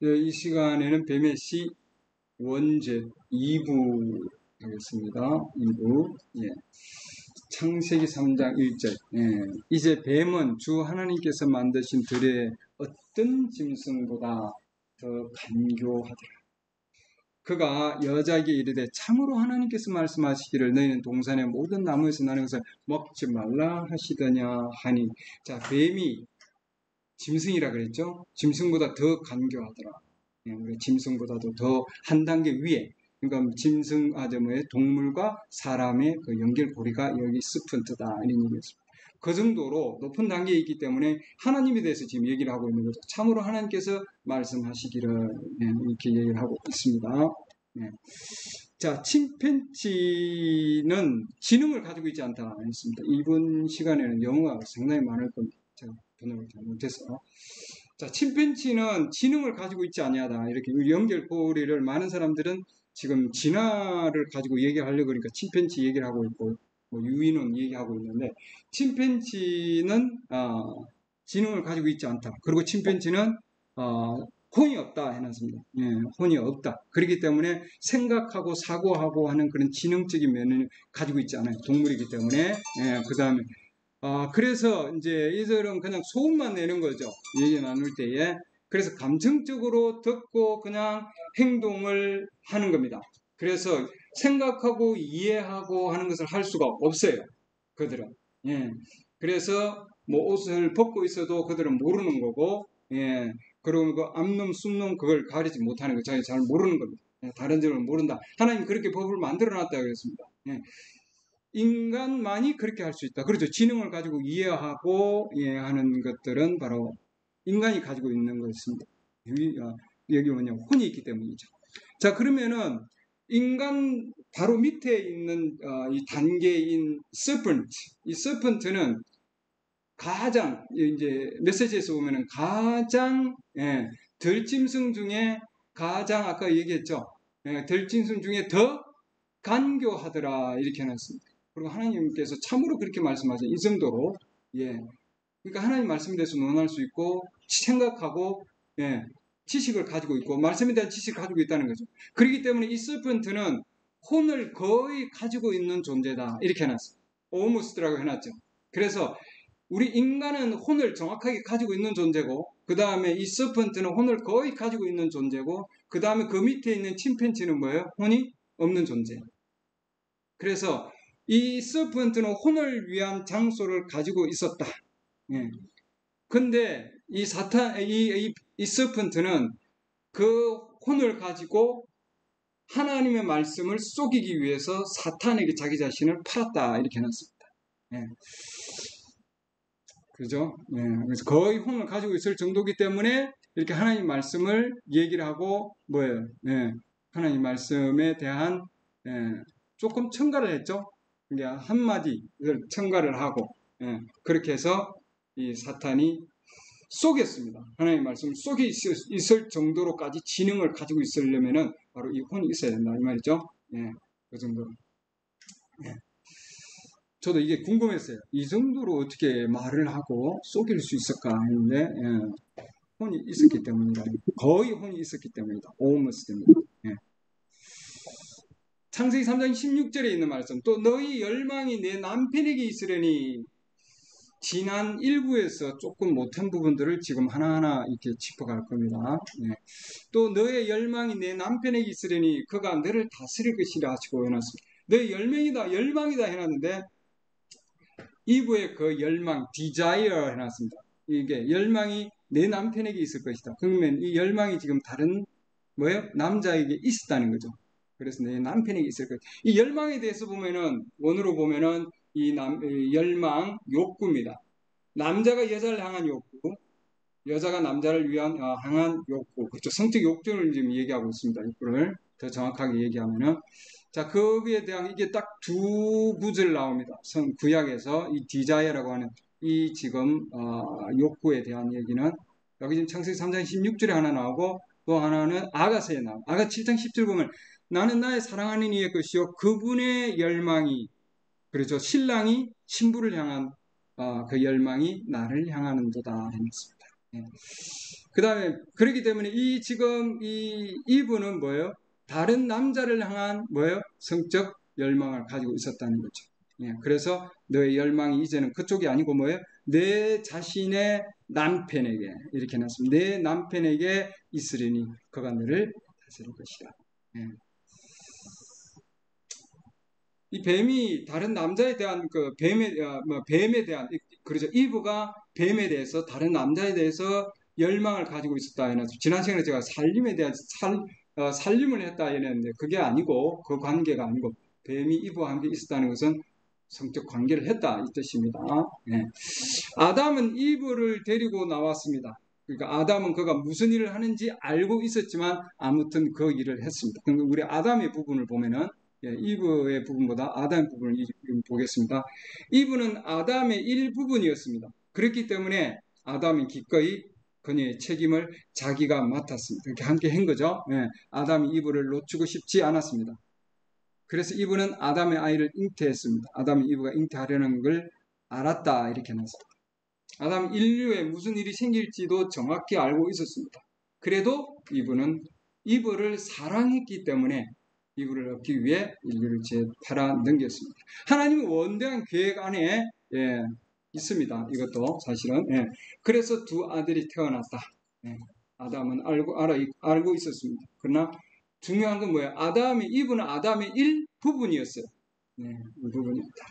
이 시간에는 뱀의 시 원죄 2부 하겠습니다. 2부. 예. 창세기 3장 1절. 예. 이제 뱀은 주 하나님께서 만드신 들의 어떤 짐승보다 더 간교하더라. 그가 여자에게 이르되 참으로 하나님께서 말씀하시기를 너희는 동산의 모든 나무에서 나는 것을 먹지 말라 하시더냐 하니. 자, 뱀이 짐승이라 그랬죠? 짐승보다 더 간교하더라. 예, 짐승보다도 더 한 단계 위에. 그러니까 짐승 아점의 동물과 사람의 그 연결고리가 여기 스펀트다 이런 얘기였습니다. 그 정도로 높은 단계에 있기 때문에 하나님에 대해서 지금 얘기를 하고 있는 거죠. 참으로 하나님께서 말씀하시기를 이렇게 얘기를 하고 있습니다. 네. 자, 침팬지는 지능을 가지고 있지 않다 했습니다. 이번 시간에는 영어가 상당히 많을 겁니다. 제가 번역을 잘못해서. 자, 침팬지는 지능을 가지고 있지 아니하다. 이렇게 연결고리를 많은 사람들은 지금 진화를 가지고 얘기하려고 그러니까 침팬지 얘기를 하고 있고, 뭐 유인원 얘기하고 있는데, 침팬지는 지능을 가지고 있지 않다. 그리고 침팬지는 혼이 없다 해놨습니다. 예, 혼이 없다. 그렇기 때문에 생각하고 사고하고 하는 그런 지능적인 면을 가지고 있지 않아요. 동물이기 때문에. 예, 그 다음에 그래서 이제 이들은 그냥 소음만 내는 거죠. 얘기 나눌 때에. 그래서 감정적으로 듣고 그냥 행동을 하는 겁니다. 그래서 생각하고 이해하고 하는 것을 할 수가 없어요. 그들은. 예. 그래서 뭐 옷을 벗고 있어도 그들은 모르는 거고, 예. 그리고 그 암놈, 쑥놈 그걸 가리지 못하는 거 자기 잘 모르는 겁니다. 예. 다른 점을 모른다. 하나님 그렇게 법을 만들어 놨다 그랬습니다. 예. 인간만이 그렇게 할 수 있다. 그렇죠. 지능을 가지고 이해하고 하는 것들은 바로 인간이 가지고 있는 것입니다. 여기 뭐냐 혼이 있기 때문이죠. 자, 그러면은 인간 바로 밑에 있는 이 단계인 서펀트, 이 서펀트는 가장 이제 메시지에서 보면은 가장 들짐승 중에 가장 아까 얘기했죠. 들짐승 중에 더 간교하더라 이렇게 해놨습니다. 그리고 하나님께서 참으로 그렇게 말씀하세요. 이 정도로. 예. 그러니까 하나님 말씀에 대해서 논할 수 있고 생각하고 지식을 가지고 있고 말씀에 대한 지식을 가지고 있다는 거죠. 그렇기 때문에 이 서펀트는 혼을 거의 가지고 있는 존재다 이렇게 해놨어요. 오무스라고 해놨죠. 그래서 우리 인간은 혼을 정확하게 가지고 있는 존재고 그 다음에 이 서펀트는 혼을 거의 가지고 있는 존재고 그 다음에 그 밑에 있는 침팬지는 뭐예요? 혼이 없는 존재. 그래서 이 서펀트는 혼을 위한 장소를 가지고 있었다. 예. 근데 이 서펀트는 그 혼을 가지고 하나님의 말씀을 속이기 위해서 사탄에게 자기 자신을 팔았다. 이렇게 해놨습니다. 예. 그죠? 예. 그래서 거의 혼을 가지고 있을 정도이기 때문에 이렇게 하나님 말씀을 얘기를 하고 뭐예요? 예. 하나님 말씀에 대한 조금 첨가를 했죠. 그러니까 한마디를 첨가를 하고 그렇게 해서 이 사탄이 속였습니다. 하나님 말씀을 속에 있을 정도로까지 지능을 가지고 있으려면은 바로 이 혼이 있어야 된다 이 말이죠. 그 정도로. 저도 이게 궁금했어요. 이 정도로 어떻게 말을 하고 속일 수 있을까 했는데 혼이 있었기 때문이다. 거의 혼이 있었기 때문이다. 오무스 때문이다. 창세기 3장 16절에 있는 말씀. 또 너희 열망이 내 남편에게 있으려니 지난 1부에서 조금 못한 부분들을 지금 하나하나 이렇게 짚어갈 겁니다. 또 너의 열망이 내 남편에게 있으려니 그가 너를 다스릴 것이라 하시고 해놨습니다. 너의 열망이다 해놨는데 2부에 그 열망, desire 해놨습니다. 이게 열망이 내 남편에게 있을 것이다. 그러면 이 열망이 지금 다른 뭐예요? 남자에게 있었다는 거죠. 그래서 내 남편에게 있을 것이다. 이 열망에 대해서 보면은 원어로 보면은 이 열망 욕구입니다. 남자가 여자를 향한 욕구, 여자가 남자를 향한 욕구, 그렇죠. 성적 욕구를 지금 얘기하고 있습니다. 욕구를 더 정확하게 얘기하면은 자, 거기에 대한 이게 딱 두 구절 나옵니다. 구약에서 이 디자이어라고 하는 이 지금 욕구에 대한 얘기는 여기 지금 창세기 3장 16절에 하나 나오고 또 하나는 아가서에 나오고 아가 7장 10절 보면 나는 나의 사랑하는 이의 것이요 그분의 열망이 그렇죠. 신랑이 신부를 향한 그 열망이 나를 향하는 도다 했습니다. 예. 그 다음에 그렇기 때문에 지금 이 이브는 뭐예요? 다른 남자를 향한 뭐예요? 성적 열망을 가지고 있었다는 거죠. 예. 그래서 너의 열망이 이제는 그쪽이 아니고 뭐예요? 내 자신의 남편에게 이렇게 났습니다. 내 남편에게 있으리니 그가 너를 다스릴 것이다. 예. 이 뱀이 다른 남자에 대한 그 뱀에 대한 그렇죠. 이브가 뱀에 대해서 다른 남자에 대해서 열망을 가지고 있었다 해서 지난 시간에 제가 살림에 대한 살림을 했다 했는데 그게 아니고 그 관계가 아니고 뱀이 이브와 함께 있었다는 것은 성적 관계를 했다 이 뜻입니다. 네. 아담은 이브를 데리고 나왔습니다. 그러니까 아담은 그가 무슨 일을 하는지 알고 있었지만 아무튼 그 일을 했습니다. 그러니까 우리 아담의 부분을 보면은 이브의 부분보다 아담의 부분을 보겠습니다. 이브는 아담의 일부분이었습니다. 그렇기 때문에 아담이 기꺼이 그녀의 책임을 자기가 맡았습니다. 이렇게 함께 한 거죠. 아담이 이브를 놓치고 싶지 않았습니다. 그래서 이브는 아담의 아이를 잉태했습니다. 아담이 이브가 잉태하려는 걸 알았다 이렇게 해놨습니다. 아담 인류에 무슨 일이 생길지도 정확히 알고 있었습니다. 그래도 이브는 이브를 사랑했기 때문에 이브를 얻기 위해 인류를 팔아 넘겼습니다. 하나님의 원대한 계획 안에 있습니다. 이것도 사실은. 그래서 두 아들이 태어났다. 아담은 알고 있었습니다. 그러나 중요한 건 뭐예요? 이브는 아담의 일부분이었어요. 일부분입니다.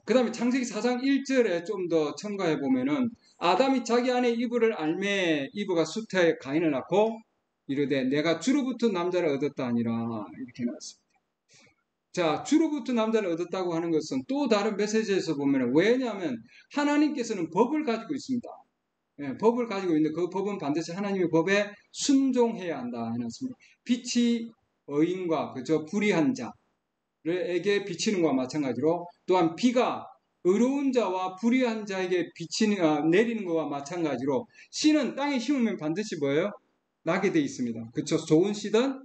그 다음에 창세기 4장 1절에 좀 더 첨가해 보면은 아담이 자기 아내 이브를 알매 이브가 수태에 가인을 낳고 이르되 내가 주로부터 남자를 얻었다 하니라 이렇게 나왔습니다. 자, 주로부터 남자를 얻었다고 하는 것은 또 다른 메시지에서 보면 왜냐하면 하나님께서는 법을 가지고 있습니다. 법을 가지고 있는데 그 법은 반드시 하나님의 법에 순종해야 한다 해놨습니다. 빛이 의인과 그저 불의한 자에게 비치는 것과 마찬가지로 또한 비가 의로운 자와 불의한 자에게 내리는 것과 마찬가지로 씨는 땅에 심으면 반드시 뭐예요? 나게 돼 있습니다. 그렇죠? 좋은 씨든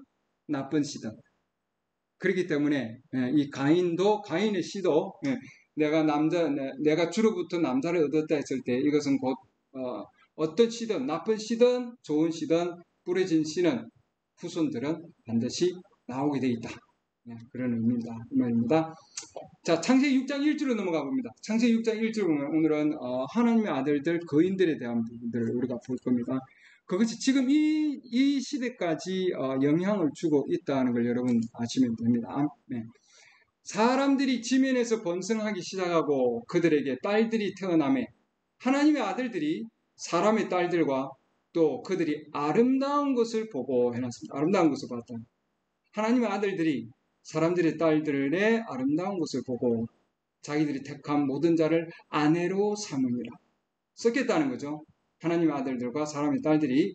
나쁜 씨든. 그렇기 때문에 이 가인의 씨도 내가 주로부터 남자를 얻었다 했을 때 이것은 곧 어떤 씨든 나쁜 씨든 좋은 씨든 뿌려진 씨는 후손들은 반드시 나오게 돼 있다. 그런 의미입니다. 자, 창세기 6장 1절로 넘어가 봅니다. 창세기 6장 1절 보면 오늘은 하나님의 아들들 거인들에 대한 부분들을 우리가 볼 겁니다. 그것이 지금 이 시대까지 영향을 주고 있다는 걸 여러분 아시면 됩니다. 사람들이 지면에서 번성하기 시작하고 그들에게 딸들이 태어나매 하나님의 아들들이 사람의 딸들과 또 그들이 아름다운 것을 보고 해놨습니다. 아름다운 것을 봤다. 하나님의 아들들이 사람들의 딸들의 아름다운 것을 보고 자기들이 택한 모든 자를 아내로 삼으니라. 썼겠다는 거죠. 하나님의 아들들과 사람의 딸들이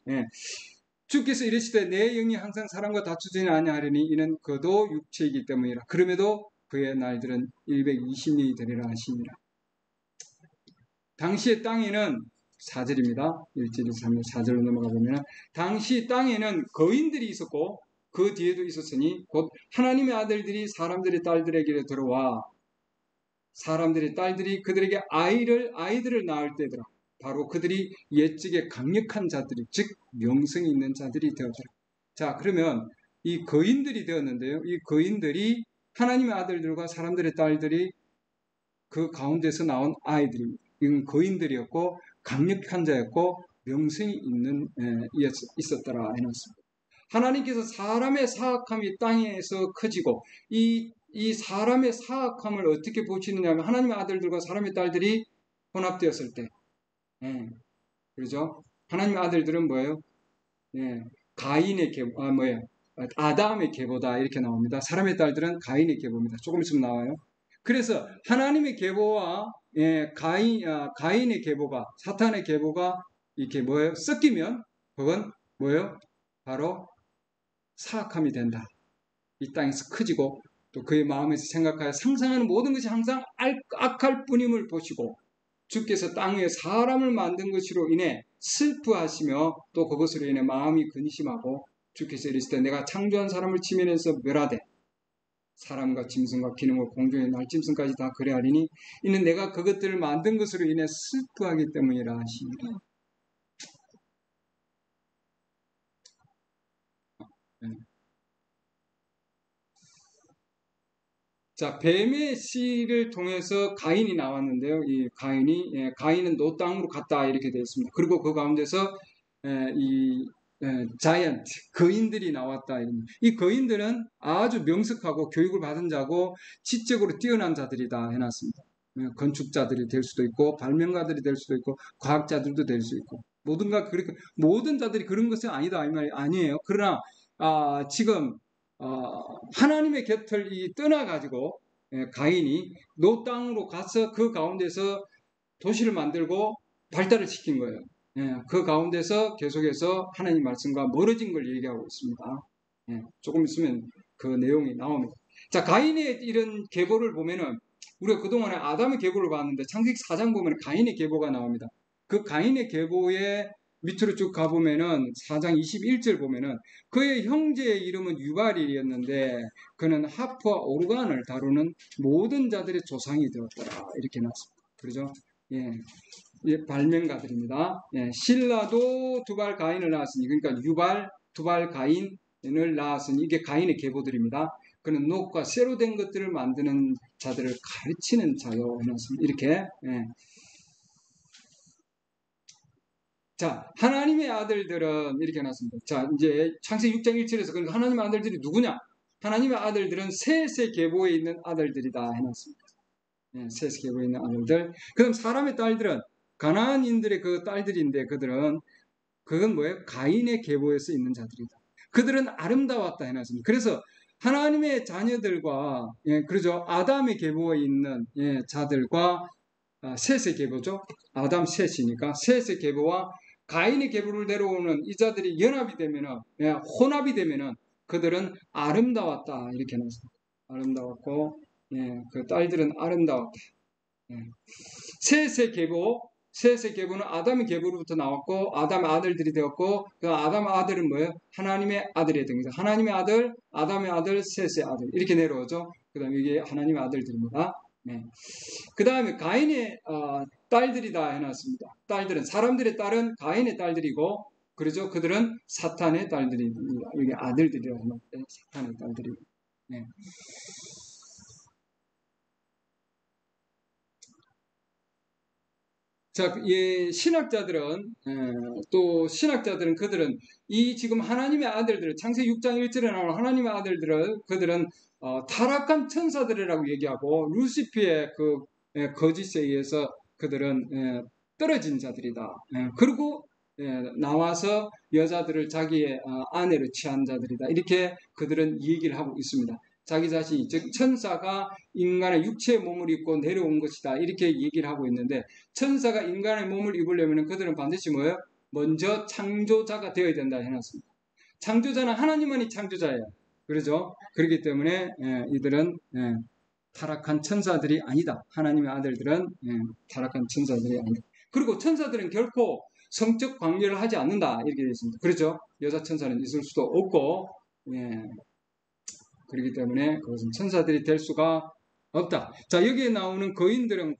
주께서 이르시되 내 영이 항상 사람과 다투지는 아니하리니 이는 그도 육체이기 때문이라. 그럼에도 그의 날들은 120년이 되리라 하시니라. 당시의 땅에는 4절입니다. 1절, 2, 3절, 4절로 넘어가 보면 당시 땅에는 거인들이 있었고 그 뒤에도 있었으니 곧 하나님의 아들들이 사람들의 딸들에게 들어와 사람들의 딸들이 그들에게 아이들을 낳을 때더라. 바로 그들이 옛적에 강력한 자들이 즉 명성이 있는 자들이 되었더라. 자, 그러면 이 거인들이 되었는데요. 이 거인들이 하나님의 아들들과 사람들의 딸들이 그 가운데서 나온 아이들입니다. 이건 거인들이었고 강력한 자였고 명성이 있었더라 해놨습니다. 하나님께서 사람의 사악함이 땅에서 커지고 이 사람의 사악함을 어떻게 보시느냐 하면 하나님의 아들들과 사람의 딸들이 혼합되었을 때 그렇죠? 하나님의 아들들은 뭐예요? 가인의 계보, 아담의 계보다 이렇게 나옵니다. 사람의 딸들은 가인의 계보입니다. 조금 있으면 나와요. 그래서 하나님의 계보와 가인의 계보가 사탄의 계보가 이렇게 뭐예요? 섞이면 그건 뭐예요? 바로 사악함이 된다. 이 땅에서 커지고 또 그의 마음에서 생각하여 상상하는 모든 것이 항상 악할 뿐임을 보시고 주께서 땅 위에 사람을 만든 것으로 인해 슬퍼하시며 또 그것으로 인해 마음이 근심하고 주께서 이르시되 내가 창조한 사람을 지면에서 멸하되 사람과 짐승과 기능과 공중의 날짐승까지 다 그래하리니 이는 내가 그것들을 만든 것으로 인해 슬프하기 때문이라 하시니라. 자, 뱀의 씨를 통해서 가인이 나왔는데요. 이 가인은 노 땅으로 갔다 이렇게 되어 있습니다. 그리고 그 가운데서 이 자이언트, 거인들이 나왔다. 이 거인들은 아주 명석하고 교육을 받은 자고 지적으로 뛰어난 자들이다 해놨습니다. 건축자들이 될 수도 있고 발명가들이 될 수도 있고 과학자들도 될 수 있고 모든 자들이 그런 것은 아니다 이 말이 아니에요. 그러나 지금 하나님의 곁을 떠나가지고 가인이 노 땅으로 가서 그 가운데서 도시를 만들고 발달을 시킨 거예요. 그 가운데서 계속해서 하나님 말씀과 멀어진 걸 얘기하고 있습니다. 조금 있으면 그 내용이 나옵니다. 자, 가인의 이런 계보를 보면은 우리가 그동안에 아담의 계보를 봤는데 창세기 4장 보면 가인의 계보가 나옵니다. 그 가인의 계보에 밑으로 쭉 가보면은 4장 21절 보면은 그의 형제의 이름은 유발이었는데 그는 하프와 오르간을 다루는 모든 자들의 조상이 되었더라 이렇게 나왔습니다. 그렇죠? 발명가들입니다. 실라도 두발 가인을 낳았으니 그러니까 유발 두발 가인을 낳았으니 이게 가인의 계보들입니다. 그는 녹과 쇠로 된 것들을 만드는 자들을 가르치는 자요 해놨습니다. 이렇게 자, 하나님의 아들들은 이렇게 해놨습니다. 자, 이제 창세기 6장 1절에서 그러니까 하나님의 아들들이 누구냐? 하나님의 아들들은 셋의 계보에 있는 아들들이다 해놨습니다. 셋의 계보에 있는 아들들. 그럼 사람의 딸들은 가나안인들의 그 딸들인데 그건 뭐예요? 가인의 계보에서 있는 자들이다. 그들은 아름다웠다 해놨습니다. 그래서 하나님의 자녀들과 그러죠. 아담의 계보에 있는 자들과 셋의 계보죠. 아담 셋이니까 셋의 계보와 가인의 계보를 내려오는 이 자들이 연합이 되면은 혼합이 되면은 그들은 아름다웠다 이렇게 해놨습니다. 아름다웠고 그 딸들은 아름다웠다. 셋의 계보는 아담의 계보로부터 나왔고 아담의 아들들이 되었고 그 아담의 아들은 뭐예요? 하나님의 아들이 됩니다. 하나님의 아들, 아담의 아들, 셋의 아들 이렇게 내려오죠. 그 다음에 이게 하나님의 아들들입니다. 그 다음에 가인의 딸들이다 해놨습니다. 딸들은 사람들의 딸은 가인의 딸들이고 그러죠. 그들은 사탄의 딸들입니다. 이게 아들들이라고 해놨는데 사탄의 딸들이. 자, 신학자들은 그들은 이 지금 하나님의 아들들 창세기 6장 1절에 나오는 하나님의 아들들을 그들은 타락한 천사들이라고 얘기하고 루시피의 그 거짓에 의해서 그들은 떨어진 자들이다. 그리고 나와서 여자들을 자기의 아내로 취한 자들이다. 이렇게 그들은 얘기를 하고 있습니다. 자기 자신이 즉 천사가 인간의 육체의 몸을 입고 내려온 것이다 이렇게 얘기를 하고 있는데 천사가 인간의 몸을 입으려면 그들은 반드시 뭐예요? 먼저 창조자가 되어야 된다 해놨습니다. 창조자는 하나님만이 창조자예요. 그렇죠? 그렇기 때문에 이들은 타락한 천사들이 아니다. 하나님의 아들들은 타락한 천사들이 아니다. 그리고 천사들은 결코 성적 관계를 하지 않는다 이렇게 되어 있습니다. 그렇죠? 여자 천사는 있을 수도 없고 그렇기 때문에 그것은 천사들이 될 수가 없다. 자, 여기에 나오는 거인들은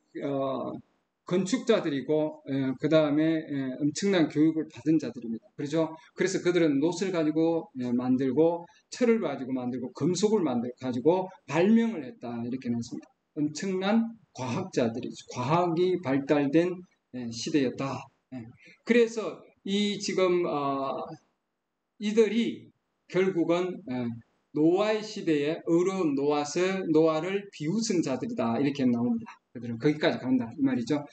건축자들이고 그 다음에 엄청난 교육을 받은 자들입니다. 그렇죠? 그래서 그들은 놋을 가지고 만들고 철을 가지고 만들고 금속을 가지고 발명을 했다 이렇게 나왔습니다. 엄청난 과학자들이죠. 과학이 발달된 시대였다. 그래서 지금 이들이 결국은 노아의 시대에 의로운 노아를 비웃은 자들이다 이렇게 나옵니다. 그들은 거기까지 간다 이 말이죠.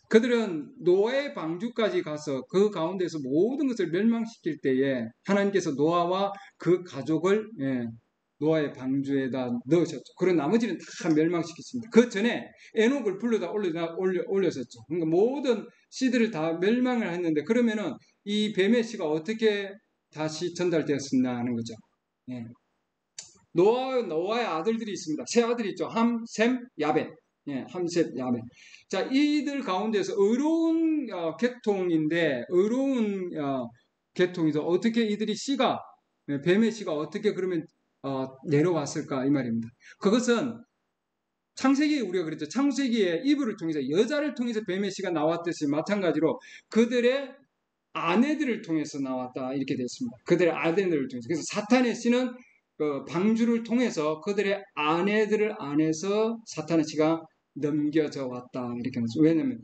그들은 노아의 방주까지 가서 그 가운데서 모든 것을 멸망시킬 때에 하나님께서 노아와 그 가족을 노아의 방주에다 넣으셨죠. 그런 나머지는 다 멸망시켰습니다. 그 전에 에녹을 불러다 올렸었죠. 그러니까 모든 씨들을 다 멸망을 했는데 그러면은 이 뱀의 씨가 어떻게 다시 전달되었습니다 하는 거죠. 노아의 아들들이 있습니다. 세 아들이 있죠. 함, 셈, 야벳. 함, 셈, 야벳. 자, 이들 가운데서 의로운 계통인데 의로운 계통이죠. 어떻게 이들이 씨가 뱀의 씨가 어떻게 그러면 내려왔을까 이 말입니다. 그것은 창세기에 우리가 그랬죠. 창세기에 이브를 통해서 여자를 통해서 뱀의 씨가 나왔듯이 마찬가지로 그들의 아내들을 통해서 나왔다 이렇게 됐습니다. 그들의 아내들을 통해서. 그래서 사탄의 씨는 방주를 통해서 그들의 아내들을 안에서 사탄의 씨가 넘겨져 왔다 이렇게 말했습니다. 왜냐하면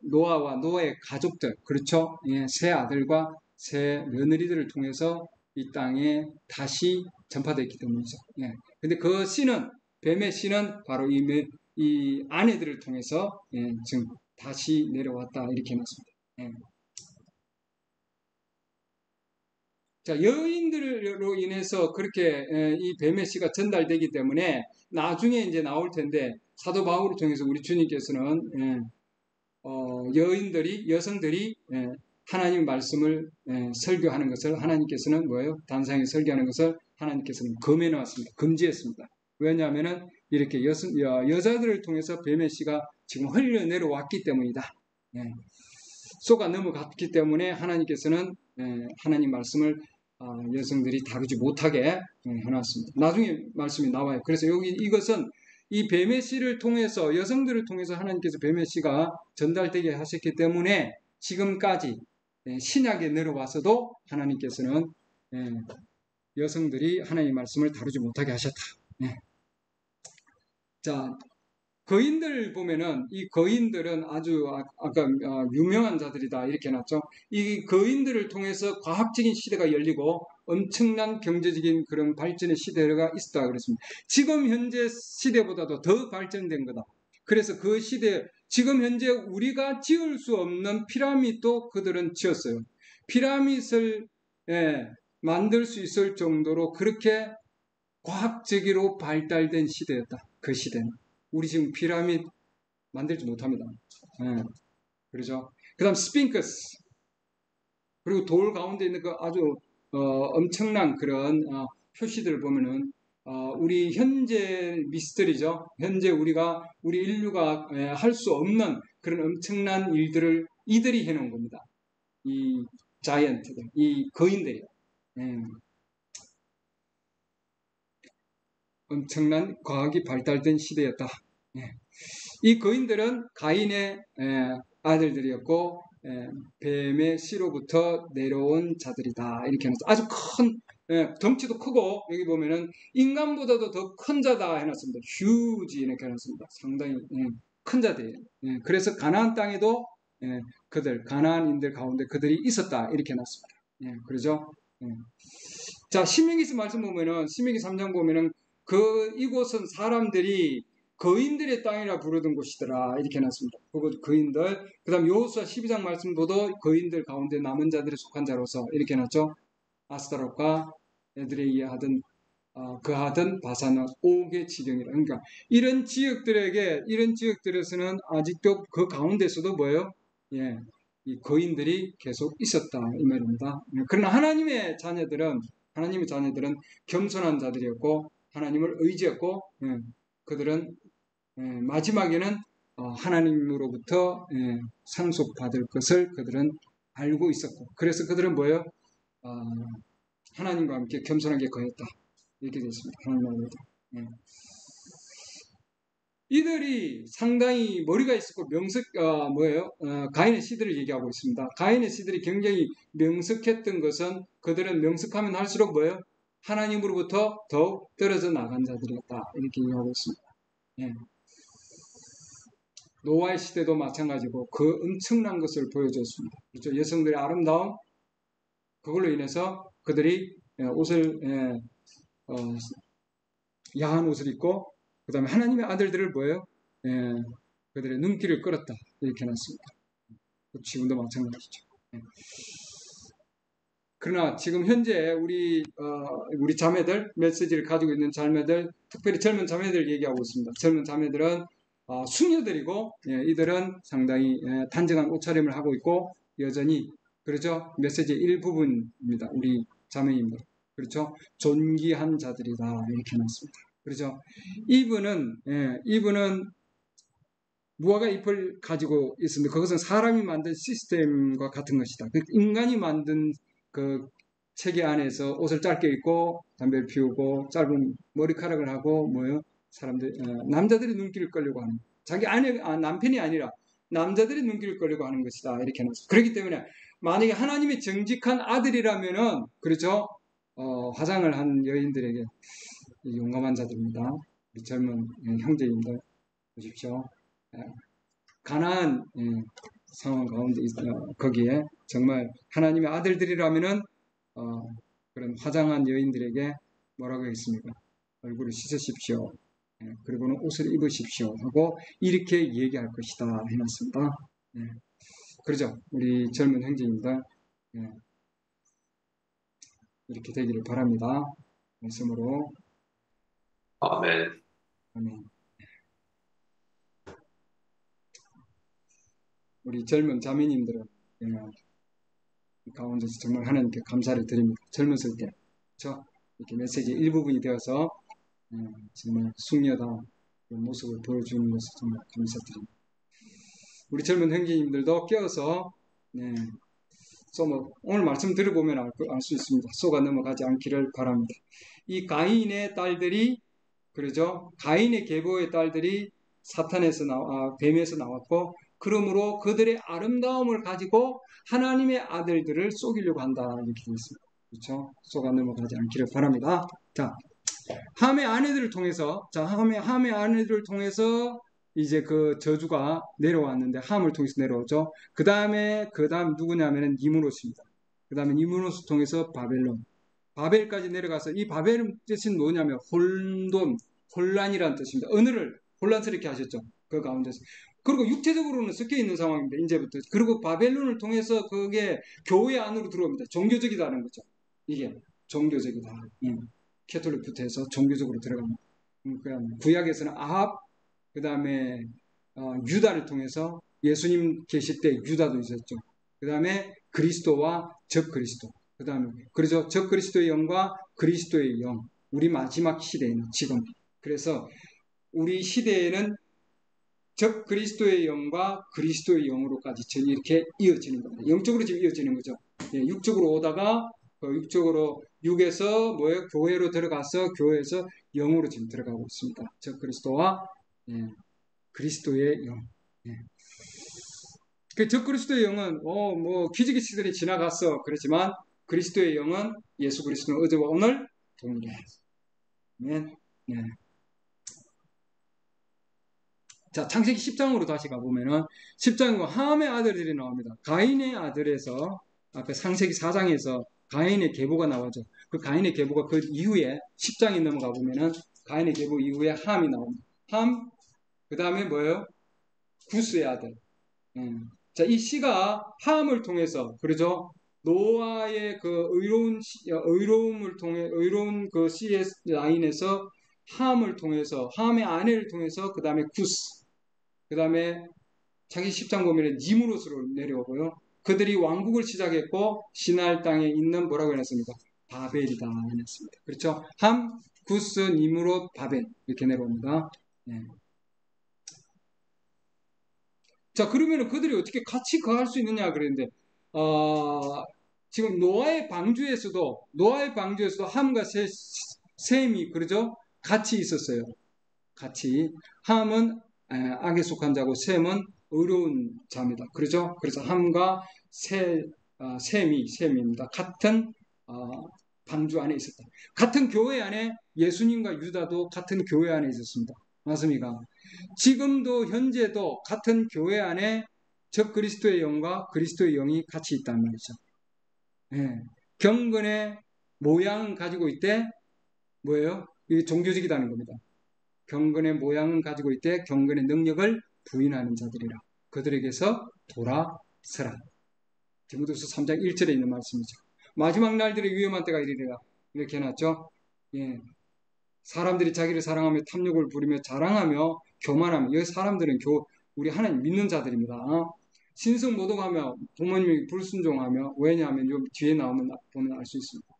노아와 노아의 가족들, 그렇죠? 예, 새 아들과 새 며느리들을 통해서 이 땅에 다시 전파됐기 때문이죠. 예. 근데 그 씨는, 뱀의 씨는 바로 이 아내들을 통해서, 예, 지금 다시 내려왔다 이렇게 해놨습니다. 예. 자, 여인들로 인해서 그렇게 이 뱀의 씨가 전달되기 때문에 나중에 이제 나올 텐데 사도 바울을 통해서 우리 주님께서는 여성들이 하나님 말씀을 설교하는 것을 하나님께서는 뭐예요? 단상에 설교하는 것을 하나님께서는 금해 놓았습니다. 금지했습니다. 왜냐하면은 이렇게 여자들을 통해서 뱀의 씨가 지금 흘러내려왔기 때문이다. 쏘가 넘어갔기 때문에 하나님께서는 하나님 말씀을 여성들이 다루지 못하게 해놨습니다. 나중에 말씀이 나와요. 그래서 여기 이것은 이 뱀의 씨를 통해서 여성들을 통해서 하나님께서 뱀의 씨가 전달되게 하셨기 때문에 지금까지 신약에 내려와서도 하나님께서는 여성들이 하나님의 말씀을 다루지 못하게 하셨다. 자, 거인들 보면은 이 거인들은 아주 아까 유명한 자들이다 이렇게 해놨죠. 이 거인들을 통해서 과학적인 시대가 열리고 엄청난 경제적인 그런 발전의 시대가 있었다 그랬습니다. 지금 현재 시대보다도 더 발전된 거다. 그래서 그 시대, 지금 현재 우리가 지을 수 없는 피라밋도 그들은 지었어요. 피라밋을 만들 수 있을 정도로 그렇게 과학적으로 발달된 시대였다. 그 시대는. 우리 지금 피라밋 만들지 못합니다. 그렇죠? 그 다음 스핑크스, 그리고 돌 가운데 있는 그 아주 엄청난 그런 표시들을 보면은 우리 현재 미스터리죠. 현재 우리 인류가 할 수 없는 그런 엄청난 일들을 이들이 해놓은 겁니다. 이 자이언트들, 이 거인들이요. 엄청난 과학이 발달된 시대였다. 이 거인들은 가인의 아들들이었고 뱀의 씨로부터 내려온 자들이다. 이렇게 해놨어. 아주 큰 덩치도 크고 여기 보면은 인간보다도 더 큰 자다 해놨습니다. 휴지 이렇게 해놨습니다. 상당히 큰 자들이에요. 그래서 가나안 땅에도 가나안인들 가운데 그들이 있었다 이렇게 해놨습니다. 그러죠? 자, 신명기서 말씀 보면은 신명기 3장 보면은 이곳은 사람들이 거인들의 땅이라 부르던 곳이더라 이렇게 해놨습니다. 그것 거인들. 그 다음 여호수아 12장 말씀보도 거인들 가운데 남은 자들에 속한 자로서 이렇게 해놨죠. 아스타롯과 에드레이에 하던 바산은 옥의 지경이라. 그러니까 이런 지역들에서는 아직도 그 가운데서도 뭐예요? 이 거인들이 계속 있었다 이 말입니다. 그러나 하나님의 자녀들은 겸손한 자들이었고 하나님을 의지했고 그들은 마지막에는 하나님으로부터 상속받을 것을 그들은 알고 있었고 그래서 그들은 뭐예요? 하나님과 함께 겸손하게 거했다 이렇게 되어 있습니다. 하나님으로부터. 이들이 상당히 머리가 있었고 가인의 씨들을 얘기하고 있습니다. 가인의 씨들이 굉장히 명석했던 것은 그들은 명석하면 할수록 뭐예요? 하나님으로부터 더욱 떨어져 나간 자들이었다 이렇게 얘기하고 있습니다. 노아의 시대도 마찬가지고 그 엄청난 것을 보여줬습니다. 그렇죠? 여성들의 아름다움 그걸로 인해서 그들이 야한 옷을 입고 그 다음에 하나님의 아들들을 뭐예요? 그들의 눈길을 끌었다 이렇게 해놨습니다. 지금도 마찬가지죠. 그러나 지금 현재 우리 자매들 메시지를 가지고 있는 자매들 특별히 젊은 자매들 얘기하고 있습니다. 젊은 자매들은 숙녀들이고 이들은 상당히 단정한 옷차림을 하고 있고 여전히 그렇죠? 메시지의 일부분입니다. 우리 자매님들 그렇죠? 존귀한 자들이다 이렇게 해놨습니다. 그렇죠? 이분은 무화과 잎을 가지고 있습니다. 그것은 사람이 만든 시스템과 같은 것이다. 인간이 만든 그 체계 안에서 옷을 짧게 입고 담배를 피우고 짧은 머리카락을 하고 사람들 남자들이 눈길을 끌려고 하는 자기 남편이 아니라 남자들이 눈길을 끌려고 하는 것이다 이렇게 해놨습니다. 그렇기 때문에 만약에 하나님의 정직한 아들이라면은 그렇죠 화장을 한 여인들에게 용감한 자들입니다. 우리 젊은 형제님들 보십시오. 가나안 상황 가운데 거기에 정말 하나님의 아들들이라면은 그런 화장한 여인들에게 뭐라고 했습니까? 얼굴을 씻으십시오. 그리고는 옷을 입으십시오 하고 이렇게 얘기할 것이다 해놨습니다. 그러죠. 우리 젊은 형제님들 이렇게 되기를 바랍니다. 말씀으로 아멘. 아멘. 우리 젊은 자매님들은 가운데서 정말 하나님께 감사를 드립니다. 젊었을 때 그렇죠? 이렇게 메시지의 일부분이 되어서 정말 숙녀다운 모습을 보여주는 것을 정말 감사드립니다. 우리 젊은 형제님들도 껴서 오늘 말씀 들어보면 알 수 있습니다. 속아 넘어가지 않기를 바랍니다. 이 가인의 딸들이 그러죠. 가인의 계보의 딸들이 뱀에서 나왔고 그러므로 그들의 아름다움을 가지고 하나님의 아들들을 속이려고 한다 이렇게 되어 있습니다. 그렇죠? 속아 넘어가지 않기를 바랍니다. 자, 함의 아내들을 통해서 함의 아내들을 통해서 이제 그 저주가 내려왔는데 함을 통해서 내려오죠. 그 다음 누구냐면은 니무롯입니다. 그 다음에 니무롯을 통해서 바벨까지 내려가서 이 바벨의 뜻은 뭐냐면 혼란이라는 뜻입니다. 언어를 혼란스럽게 하셨죠. 그 가운데서. 그리고 육체적으로는 섞여 있는 상황입니다. 이제부터. 그리고 바벨론을 통해서 그게 교회 안으로 들어옵니다. 종교적이다는 거죠. 이게 종교적이다. 캐톨릭부터 해서 종교적으로 들어갑니다. 구약에서는 아합, 그 다음에 유다를 통해서 예수님 계실 때 유다도 있었죠. 그 다음에 그리스도와 적그리스도. 그 다음에 그래서 적그리스도의 영과 그리스도의 영. 우리 마지막 시대에는 지금. 그래서 우리 시대에는 적그리스도의 영과 그리스도의 영으로까지 이렇게 이어지는 겁니다. 영적으로 지금 이어지는 거죠. 육적으로 오다가 육에서 교회로 들어가서 교회에서 영으로 지금 들어가고 있습니다. 적그리스도와 그리스도의 영. 그 적그리스도의 영은 기적의 시들이 지나갔어. 그렇지만 그리스도의 영은 예수 그리스도는 어제와 오늘 동일해. 네. 자, 창세기 10장으로 다시 가보면은 10장과 함의 아들들이 나옵니다. 가인의 아들에서 앞에 창세기 4장에서 가인의 계보가 나오죠. 그 가인의 계보가 그 이후에 10장에 넘어가 보면은 가인의 계보 이후에 함이 나옵니다. 함, 그 다음에 뭐예요? 구스의 아들. 자, 이 시가 함을 통해서, 그러죠? 노아의 그 의로움을 통해, 의로운 그 씨의 라인에서 함을 통해서, 함의 아내를 통해서, 그 다음에 구스, 그 다음에 자기 10장 보면 니무롯으로 내려오고요. 그들이 왕국을 시작했고, 시날 땅에 있는 뭐라고 해놨습니까? 바벨이다 해놨습니다. 그렇죠? 함, 구스, 니무롯, 바벨 이렇게 내려옵니다. 자, 그러면 그들이 어떻게 같이 거할 수 있느냐 그랬는데 지금 노아의 방주에서도 함과 셈이 그러죠? 같이 있었어요. 같이. 함은 악에 속한 자고 셈은 의로운 자입니다. 그러죠? 그래서 함과 셈입니다. 같은 방주 안에 있었다. 같은 교회 안에 예수님과 유다도 같은 교회 안에 있었습니다. 맞습니까? 지금도 현재도 같은 교회 안에 적그리스도의 영과 그리스도의 영이 같이 있단 말이죠. 경건의 모양은 가지고 있대 뭐예요? 이게 종교적이라는 겁니다. 경건의 모양은 가지고 있대 경건의 능력을 부인하는 자들이라. 그들에게서 돌아서라. 디모데후서 3장 1절에 있는 말씀이죠. 마지막 날들의 위험한 때가 이르리라. 이렇게 해놨죠. 사람들이 자기를 사랑하며 탐욕을 부리며 자랑하며 교만하며 여기 사람들은 우리 하나님 믿는 자들입니다. 신성 모독하며 부모님에게 불순종하며 왜냐하면 요 뒤에 나오면 보면 알 수 있습니다.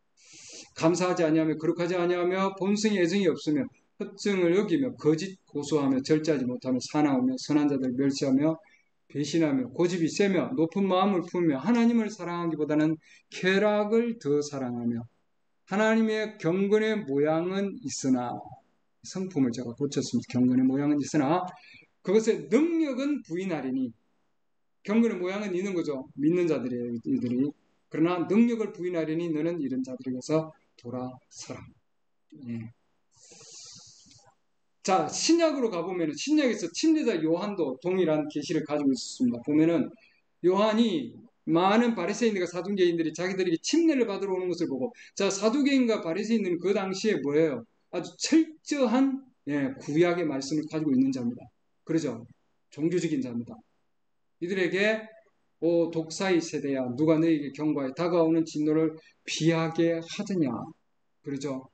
감사하지 아니하며 거룩하지 아니하며 본성에 애정이 없으며 헛증을 여기며 거짓 고소하며 절제하지 못하며 사나우며 선한 자들 멸시하며 배신하며 고집이 세며 높은 마음을 품으며 하나님을 사랑하기보다는 쾌락을 더 사랑하며 하나님의 경건의 모양은 있으나 성품을 제가 고쳤습니다. 경건의 모양은 있으나 그것의 능력은 부인하리니 경건의 모양은 있는 거죠. 믿는 자들이에요. 이들이. 그러나 능력을 부인하리니 너는 이런 자들에게서 돌아서라. 예. 자, 신약으로 가보면 신약에서 침례자 요한도 동일한 계시를 가지고 있습니다. 보면은 요한이 많은 바리새인들과 사두개인들이 자기들에게 침례를 받으러 오는 것을 보고, 자, 사두개인과 바리새인들은 그 당시에 뭐예요? 아주 철저한 구약의 말씀을 가지고 있는 자입니다. 그러죠? 종교적인 자입니다. 이들에게 오 독사의 세대야, 누가 너에게 경고하여 다가오는 진노를 피하게 하더냐. 그러죠?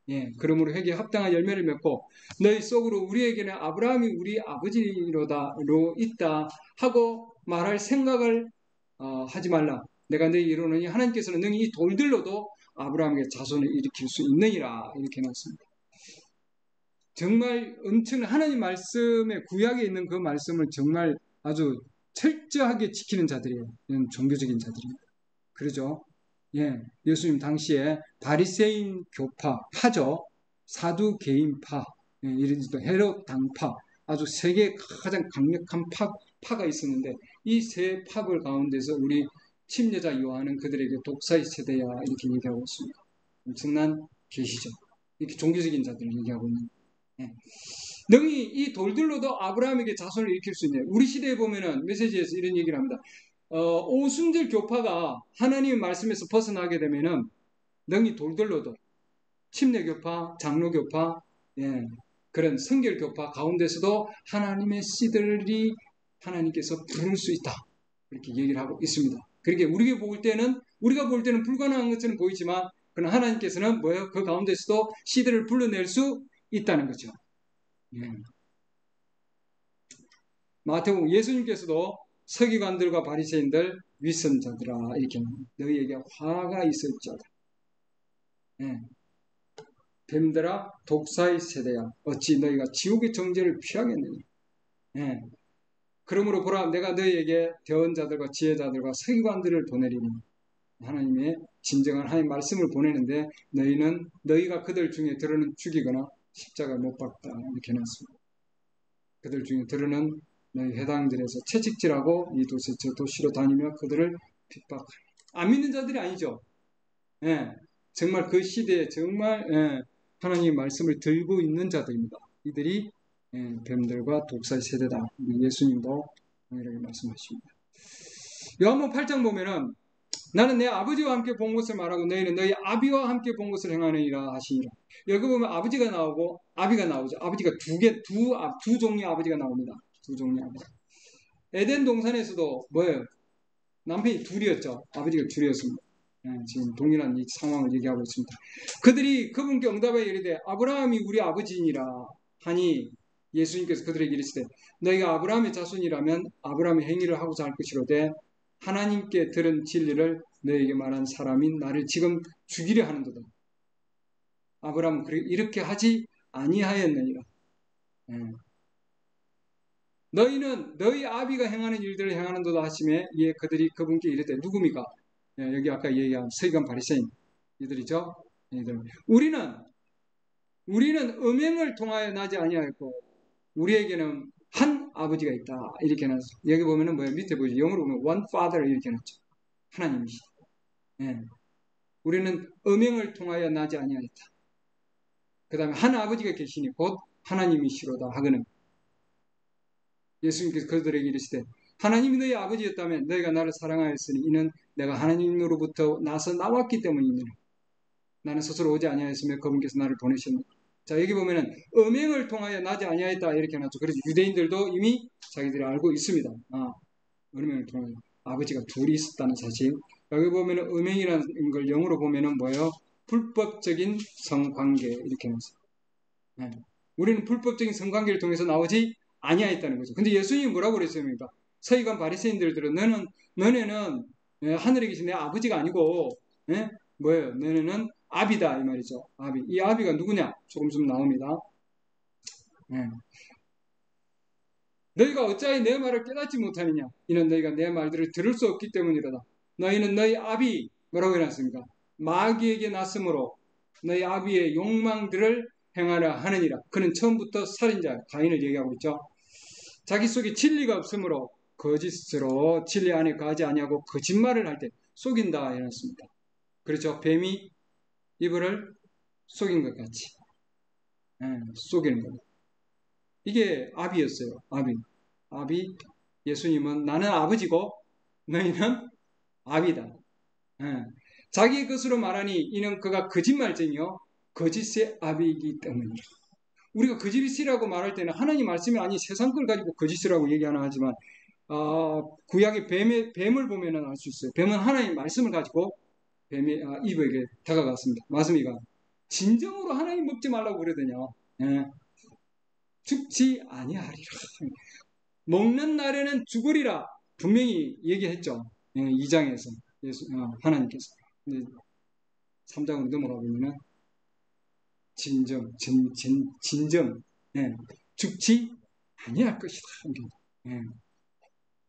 예, 그러므로 회개에 합당한 열매를 맺고 너희 속으로 우리에게는 아브라함이 우리 아버지로다로 있다 하고 말할 생각을 하지 말라. 내가 너희 이루노니 하나님께서는 능히 이 돌들로도 아브라함에게 자손을 일으킬 수 있느니라. 이렇게 해놨습니다. 정말 엄청난 하나님 말씀에 구약에 있는 그 말씀을 정말 아주 철저하게 지키는 자들이에요. 이런 종교적인 자들입니다. 그러죠? 예, 예수님 당시에 바리새인 파죠. 사두개인파, 헤롯 당파, 아주 세계 가장 강력한 파가 있었는데 이 세 파들 가운데서 우리 침례자 요한은 그들에게 독사의 세대야 이렇게 얘기하고 있습니다. 엄청난 계시죠. 이렇게 종교적인 자들을 얘기하고 있는. 예. 능히 이 돌들로도 아브라함에게 자손을 일으킬 수 있네. 우리 시대에 보면은 메시지에서 이런 얘기를 합니다. 오순절 교파가 하나님의 말씀에서 벗어나게 되면은 능히 돌들로도 침례교파, 장로교파, 그런 성결교파 가운데서도 하나님의 씨들이 하나님께서 부를 수 있다. 이렇게 얘기를 하고 있습니다. 그러니까 우리가 볼 때는 불가능한 것처럼 보이지만 그러나 하나님께서는 뭐예요? 그 가운데서도 씨들을 불러낼 수 있다는 거죠. 마태복음 예수님께서도 서기관들과 바리새인들 위선자들아 이렇게 너희에게 화가 있을지어다. 뱀들아 독사의 세대야 어찌 너희가 지옥의 정죄를 피하겠느냐. 그러므로 보라 내가 너희에게 대언자들과 지혜자들과 서기관들을 보내리니 하나님의 진정한 하나님의 말씀을 보내는데 너희가 그들 중에 들어는 죽이거나 십자가 못 박다 이렇게 해놨습니다. 그들 중에 들어는 너희 회당들에서 채찍질하고 이 도시 저 도시로 다니며 그들을 핍박하리. 안 믿는 자들이 아니죠. 정말 그 시대에 정말 하나님의 말씀을 들고 있는 자들입니다. 이들이 뱀들과 독사의 세대다. 예수님도 이렇게 말씀하십니다. 요한복음 8장 보면은 나는 내 아버지와 함께 본 것을 말하고 너희는 너희 아비와 함께 본 것을 행하느니라 하시니라. 여기 보면 아버지가 나오고 아비가 나오죠. 아버지가 두 종류의 아버지가 나옵니다. 두 종류의 아버지. 에덴 동산에서도 뭐예요? 남편이 둘이었죠. 아버지가 둘이었습니다. 지금 동일한 이 상황을 얘기하고 있습니다. 그들이 그분께 응답하여 이르되 아브라함이 우리 아버지니라 하니 예수님께서 그들에게 이르시되 너희가 아브라함의 자손이라면 아브라함의 행위를 하고자 할 것이로되 하나님께 들은 진리를 너희에게 말한 사람인 나를 지금 죽이려 하는도다. 아브라함은 이렇게 하지 아니하였느니라. 너희는 너희 아비가 행하는 일들을 행하는도다 하시매 이에 그들이 그분께 이르되 누굽니까? 여기 아까 얘기한 서기관 바리새인 이들이죠. 우리는 음행을 통하여 나지 아니하였고 우리에게는 한 아버지가 있다. 이렇게 해놨어. 여기 보면은 뭐예요? 밑에 보이죠? 영어로 보면 one father 이렇게 해놨죠. 하나님이시다. 우리는 음행을 통하여 나지 아니하였다. 그 다음에 한 아버지가 계시니 곧 하나님이시로다 하거든. 예수님께서 그들에게 이르시되 하나님이 너희 아버지였다면 너희가 나를 사랑하였으니 이는 내가 하나님으로부터 나서 나왔기 때문이니라. 나는 스스로 오지 아니하였으며 그분께서 나를 보내셨느니라. 자 여기 보면은 음행을 통하여 나지 아니하였다 이렇게 해놨죠. 그래서 유대인들도 이미 자기들이 알고 있습니다. 음행을 통하여 아버지가 둘이 있었다는 사실. 여기 보면은 음행이라는 걸 영어로 보면은 뭐예요? 불법적인 성관계 이렇게 해놨어요. 우리는 불법적인 성관계를 통해서 나오지 아니하였다는 거죠. 근데 예수님이 뭐라고 그랬습니까? 서기관 바리새인들은 너네는 하늘에 계신 내 아버지가 아니고 뭐예요? 너네는 아비다 이 말이죠. 아비. 이 아비가 누구냐? 조금 나옵니다. 너희가 어찌하여 내 말을 깨닫지 못하느냐? 이는 너희가 내 말들을 들을 수 없기 때문이로다. 너희는 너희 아비 뭐라고 해놨습니까? 마귀에게 났으므로 너희 아비의 욕망들을 행하려 하느니라. 그는 처음부터 살인자 가인을 얘기하고 있죠. 자기 속에 진리가 없으므로 거짓으로 진리 안에 가지 아니하고 거짓말을 할 때 속인다 해놨습니다. 그렇죠. 뱀이 이불을 속인 것 같이 속이는 겁니다. 이게 아비였어요. 아비. 예수님은 나는 아버지고 너희는 아비다. 자기 것으로 말하니 이는 그가 거짓말쟁이요 거짓의 아비이기 때문이다. 우리가 거짓이라고 말할 때는 하나님 말씀이 아니 세상 걸 가지고 거짓이라고 얘기하나 하지만 구약의 뱀을 보면은 알 수 있어요. 뱀은 하나님 말씀을 가지고 뱀이 이브에게 다가갔습니다. 마스미가 진정으로 하나님 먹지 말라고 그러더냐. 죽지 아니하리라. 먹는 날에는 죽으리라 분명히 얘기했죠. 2장에서 하나님께서. 3장으로 넘어가 보면은 진정 죽지 아니할 것이다.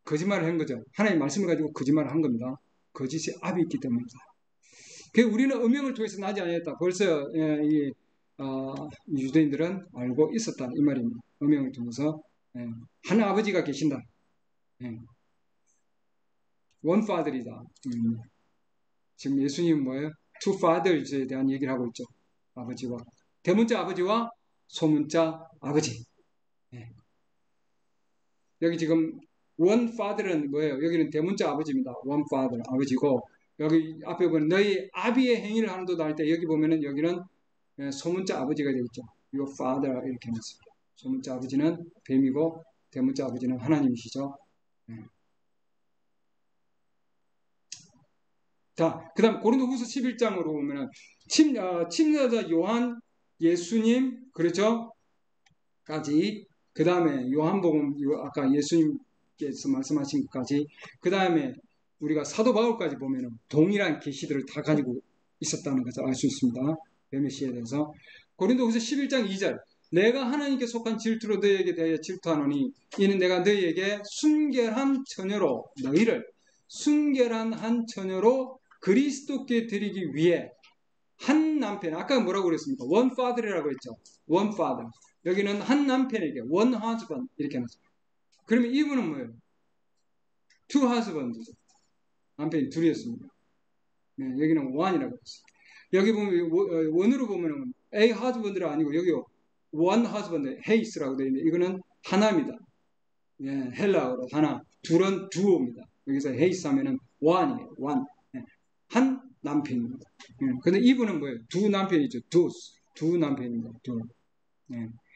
거짓말을 한 거죠. 하나님 말씀을 가지고 거짓말을 한 겁니다. 거짓의 압이 있기 때문이다. 우리는 음행을 통해서 나지 아니했다. 벌써 유대인들은 알고 있었다 이 말입니다. 음행을 통해서 한 아버지가 계신다. 원 father이다. 지금 예수님은 뭐예요? two fathers에 대한 얘기를 하고 있죠. 아버지와 대문자 아버지와 소문자 아버지. 여기 지금 one father는 뭐예요? 여기는 대문자 아버지입니다. one father 아버지고 여기 앞에 보면 너희 아비의 행위를 하는도다 할 때 여기 보면은 여기는 소문자 아버지가 되겠죠. your father 이렇게 해놨습니다. 소문자 아버지는 뱀이고 대문자 아버지는 하나님이시죠. 자, 그 다음 고린도후서 11장으로 보면은 침례자 요한, 예수님, 그렇죠? 까지. 그 다음에 요한복음, 아까 예수님께서 말씀하신 것까지. 그 다음에 우리가 사도 바울까지 보면은 동일한 계시들을 다 가지고 있었다는 것을 알 수 있습니다. 메시아에 대해서. 고린도후서 11장 2절. 내가 하나님께 속한 질투로 너희에게 대하여 질투하노니 이는 내가 너희에게 순결한 처녀로 너희를 순결한 한 처녀로 그리스도께 드리기 위해 한 남편, 아까 뭐라고 그랬습니까? one father이라고 했죠. one father. 여기는 한 남편에게 one husband 이렇게 해놨어요. 그러면 이분은 뭐예요? two husbands. 남편이 둘이었습니다. 네, 여기는 one이라고 했어요. 여기 보면 원으로 보면은 a husband가 아니고 여기 one husband, 헤이스라고 되어 있는데 이거는 하나입니다. 예, 헬라어로 하나, 둘은 두오입니다. 여기서 헤이스 하면은 one이에요. one. 한 남편입니다. 근데 이분은 뭐예요? 두 남편이죠. 두 남편입니다. 두.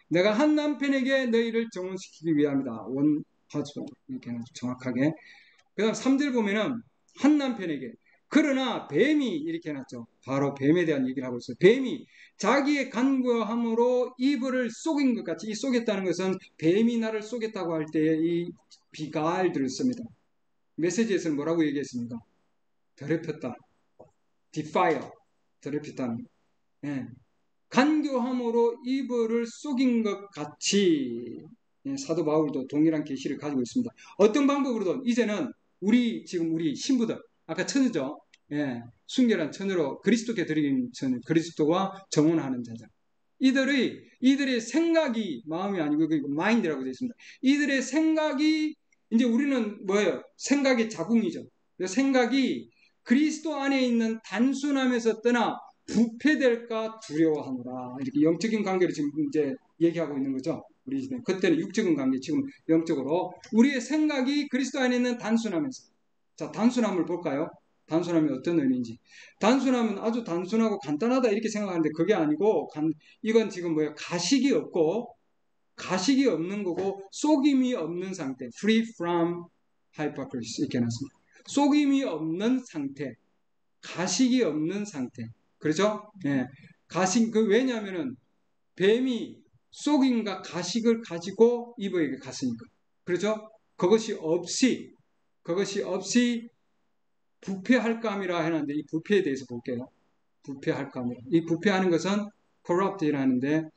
내가 한 남편에게 너희를 정혼시키기 위함이다. 원 husband. 이렇게 정확하게. 그 다음 3절 보면은 한 남편에게. 그러나 뱀이 이렇게 해놨죠. 바로 뱀에 대한 얘기를 하고 있어요. 뱀이 자기의 간과함으로 이브를 속인 것 같이 이 속였다는 것은 뱀이 나를 속였다고 할 때의 이 비갈들을 씁니다. 메시지에서는 뭐라고 얘기했습니까? 더럽혔다. defile, 더럽혔다는 간교함으로 이브를 속인 것 같이 사도 바울도 동일한 계시를 가지고 있습니다. 어떤 방법으로든 이제는 우리 신부들 아까 처녀죠. 순결한 처녀로 그리스도께 드린 처녀, 그리스도와 정혼하는 자들. 이들의 생각이 마음이 아니고 마인드라고 되어 있습니다. 이들의 생각이 이제 우리는 뭐예요? 생각의 자궁이죠. 생각이 그리스도 안에 있는 단순함에서 떠나 부패될까 두려워하노라. 이렇게 영적인 관계를 지금 이제 얘기하고 있는 거죠. 우리 시대. 그때는 육적인 관계, 지금 영적으로 우리의 생각이 그리스도 안에 있는 단순함에서. 자, 단순함을 볼까요? 단순함이 어떤 의미인지. 단순함은 아주 단순하고 간단하다 이렇게 생각하는데 그게 아니고 이건 지금 뭐예요? 가식이 없는 거고 속임이 없는 상태. Free from hypocrisy 이렇게 해놨습니다. 속임이 없는 상태, 가식이 없는 상태. 그렇죠? 가식, 왜냐하면은 뱀이 속임과 가식을 가지고 이브에게 갔으니까. 그렇죠? 그것이 없이 부패할까 함이라 하는데 이 부패에 대해서 볼게요. 부패할까 함이라. 이 부패하는 것은 corrupt이라는데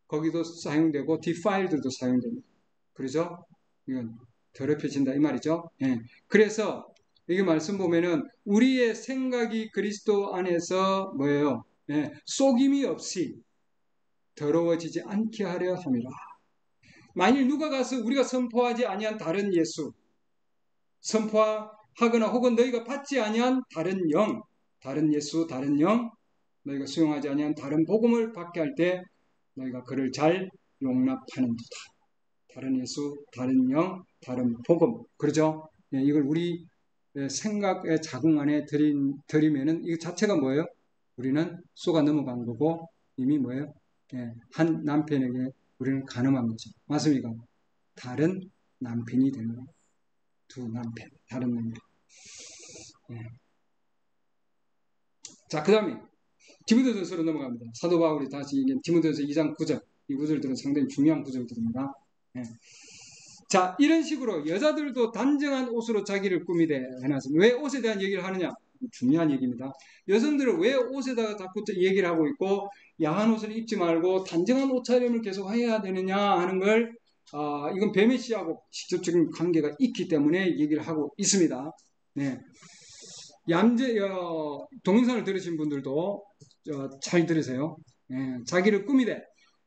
거기도 사용되고 defiled도 사용됩니다. 그렇죠? 이건 더럽혀진다 이 말이죠. 예. 그래서 여기 말씀 보면은 우리의 생각이 그리스도 안에서 뭐예요? 예. 속임이 없이 더러워지지 않게 하려 함이라. 만일 누가 가서 우리가 선포하지 아니한 다른 예수 선포하거나 혹은 너희가 받지 아니한 다른 영, 다른 예수, 다른 영, 너희가 수용하지 아니한 다른 복음을 받게 할 때 너희가 그를 잘 용납하는도다. 다른 예수, 다른 영, 다른 복음. 그러죠? 예, 이걸 우리 생각의 자궁 안에 들이면은 이거 자체가 뭐예요? 우리는 쏘가 넘어간 거고 이미 뭐예요? 예, 한 남편에게 우리는 간음한 거죠. 맞습니까? 다른 남편이 되는 거예요. 두 남편, 다른 남편. 예. 자, 그 다음에 디모데전서로 넘어갑니다. 사도 바울이 다시 디모데전서 2장 9절. 이 구절들은 상당히 중요한 구절들입니다. 예. 자, 이런 식으로 여자들도 단정한 옷으로 자기를 꾸미되 해놨습니다. 왜 옷에 대한 얘기를 하느냐? 중요한 얘기입니다. 여성들은 왜 옷에다가 자꾸 얘기를 하고 있고 야한 옷을 입지 말고 단정한 옷차림을 계속 해야 되느냐 하는 걸 이건 뱀의 씨하고 직접적인 관계가 있기 때문에 얘기를 하고 있습니다. 네. 동영상을 들으신 분들도 잘 들으세요. 네. 자기를 꾸미되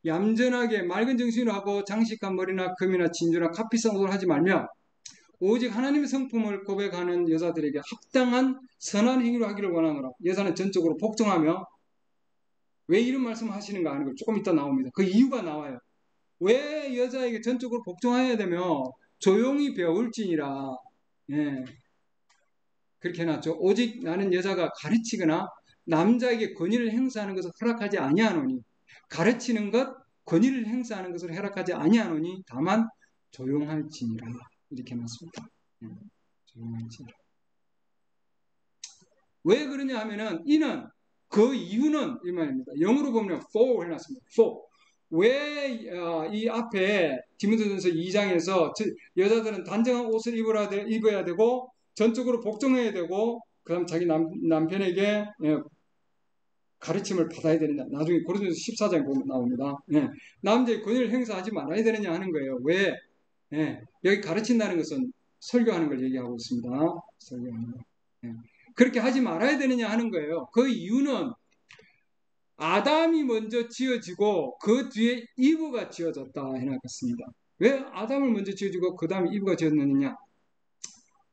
얌전하게 맑은 정신으로 하고 장식한 머리나 금이나 진주나 값비싼 옷을 하지 말며 오직 하나님의 성품을 고백하는 여자들에게 합당한 선한 행위로 하기를 원하노라. 여자는 전적으로 복종하며 왜 이런 말씀을 하시는가 하는 걸 조금 이따 나옵니다. 그 이유가 나와요. 왜 여자에게 전적으로 복종해야 되며 조용히 배울지니라. 예. 그렇게 해놨죠. 오직 나는 여자가 가르치거나 남자에게 권위를 행사하는 것을 허락하지 아니하노니 가르치는 것, 권위를 행사하는 것을 허락하지 아니하노니 다만 조용할지니라. 이렇게 해놨습니다. 예. 조용할지니라. 왜 그러냐 하면은 이는 그 이유는 이 말입니다. 영어로 보면 for 해놨습니다. for. 왜 이 앞에 디모데전서 2장에서 여자들은 단정한 옷을 입어야 되고 전적으로 복종해야 되고 그다음 자기 남편에게 가르침을 받아야 되느냐. 나중에 고린도전서 14장에 보면 나옵니다. 남자의 권위를 행사하지 말아야 되느냐 하는 거예요. 왜? 여기 가르친다는 것은 설교하는 걸 얘기하고 있습니다. 설교하는 거. 그렇게 하지 말아야 되느냐 하는 거예요. 그 이유는 아담이 먼저 지어지고 그 뒤에 이브가 지어졌다 해놨습니다. 왜 아담을 먼저 지어지고 그 다음에 이브가 지어졌느냐?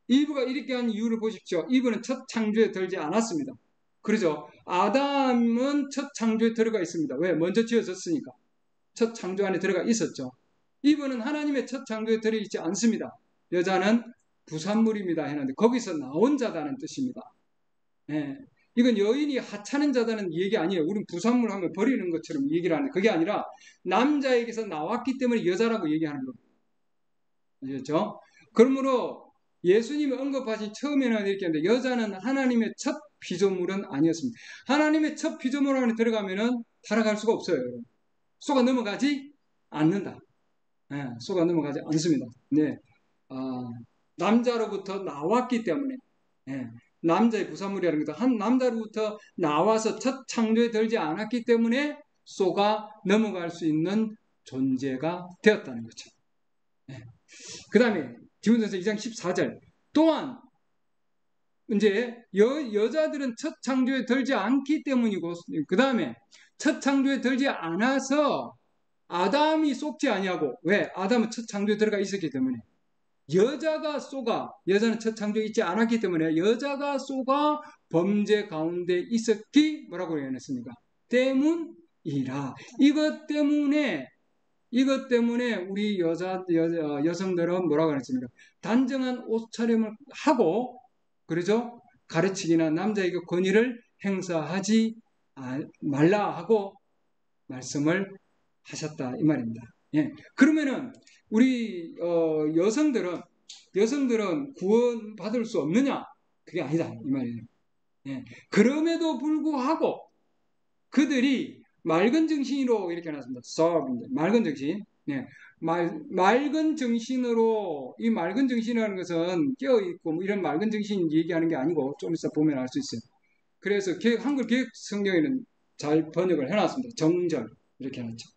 이브가 이렇게 한 이유를 보십시오. 이브는 첫 창조에 들지 않았습니다. 그러죠? 아담은 첫 창조에 들어가 있습니다. 왜? 먼저 지어졌으니까. 첫 창조 안에 들어가 있었죠. 이브는 하나님의 첫 창조에 들어있지 않습니다. 여자는 부산물입니다 해놨는데 거기서 나온 자다는 뜻입니다. 이건 여인이 하찮은 자다는 얘기 아니에요. 우린 부산물 하면 버리는 것처럼 얘기를 하는데 그게 아니라 남자에게서 나왔기 때문에 여자라고 얘기하는 겁니다. 아시겠죠? 그러므로 예수님이 언급하신 처음에는 이렇게 했는데 여자는 하나님의 첫 피조물은 아니었습니다. 하나님의 첫 피조물 안에 들어가면은 타락할 수가 없어요. 쏘가 넘어가지 않는다. 쏘가 넘어가지 않습니다. 네. 남자로부터 나왔기 때문에 남자의 부산물이라는 것은 한 남자로부터 나와서 첫 창조에 들지 않았기 때문에 쏘가 넘어갈 수 있는 존재가 되었다는 거죠. 그 다음에 디모데전서 2장 14절 또한 이제 여자들은 첫 창조에 들지 않기 때문이고 그 다음에 첫 창조에 들지 않아서 아담이 속지 아니하고 왜? 아담은 첫 창조에 들어가 있었기 때문에 여자는 첫 창조에 있지 않았기 때문에 여자가 쏘가 범죄 가운데 있었기 뭐라고 표현했습니까? 때문이라. 이것 때문에 우리 여성들은 뭐라고 했습니까? 단정한 옷차림을 하고 그러죠? 가르치기나 남자에게 권위를 행사하지 말라 하고 말씀을 하셨다 이 말입니다. 그러면은 우리 여성들은 구원 받을 수 없느냐? 그게 아니다 이 말이에요. 그럼에도 불구하고 그들이 맑은 정신으로 이렇게 해놨습니다. 맑은 정신. 맑은 정신으로 이 맑은 정신이라는 것은 깨어있고 뭐 이런 맑은 정신 얘기하는 게 아니고 좀 있어 보면 알 수 있어요. 그래서 한글 개혁 성경에는 잘 번역을 해놨습니다. 정절 이렇게 해놨죠.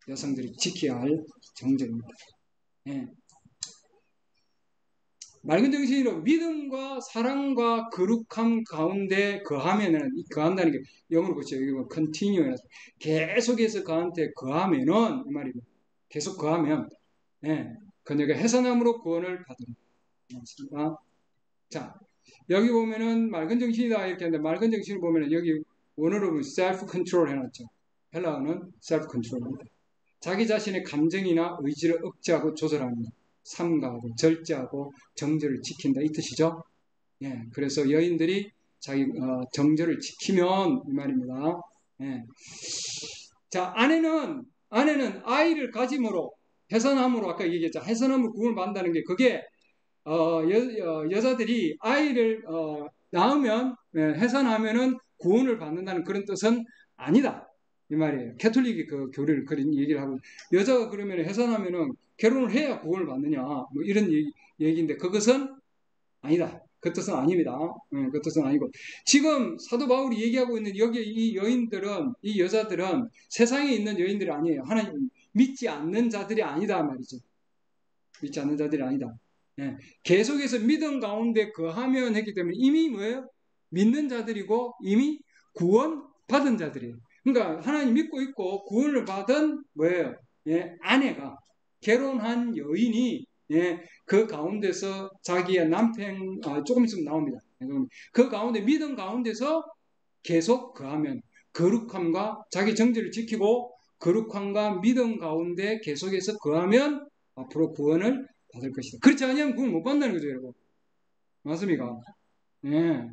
여성들이 지켜야 할 정절입니다. 맑은 정신으로 믿음과 사랑과 거룩함 가운데 거하면은, 거한다는 게 영어로 보시죠. 여기 뭐 continue, 계속해서 그한테 거하면은, 이 말이고, 계속 거하면, 예, 그녀가 해산함으로 구원을 받으리라. 자, 여기 보면은 맑은 정신이다 이렇게 하는데, 맑은 정신을 보면은 여기 원어로 보면 self control 해놨죠. 헬라어는 self control입니다. 자기 자신의 감정이나 의지를 억제하고 조절하는 것. 삼가하고 절제하고 정절을 지킨다 이 뜻이죠. 예, 그래서 여인들이 자기 정절을 지키면 이 말입니다. 예. 자, 아내는 아이를 해산함으로 아까 얘기했죠. 해산함으로 구원을 받는다는 게 그게 여자들이 아이를 낳으면 해산하면은 구원을 받는다는 그런 뜻은 아니다. 이 말이에요. 캐톨릭이 그 교리를 그런 얘기를 하고 여자가 그러면 해산하면은 결혼을 해야 구원을 받느냐 뭐 이런 얘기인데 그것은 아니다. 그 뜻은 아닙니다. 그 뜻은 아니고 지금 사도 바울이 얘기하고 있는 여기 이 여인들은 이 여자들은 세상에 있는 여인들이 아니에요. 하나님 믿지 않는 자들이 아니다 말이죠. 믿지 않는 자들이 아니다. 예, 계속해서 믿음 가운데 거하면 했기 때문에 이미 뭐예요? 믿는 자들이고 이미 구원 받은 자들이에요. 그러니까 하나님 믿고 있고 구원을 받은 뭐예요? 예, 아내가 결혼한 여인이 예, 그 가운데서 자기의 남편 조금 있으면 나옵니다. 그 가운데 믿음 가운데서 계속 거하면 거룩함과 자기 정죄를 지키고 거룩함과 믿음 가운데 계속해서 거하면 앞으로 구원을 받을 것이다. 그렇지 않으면 구원 못 받는다는 거죠, 여러분. 맞습니까? 예.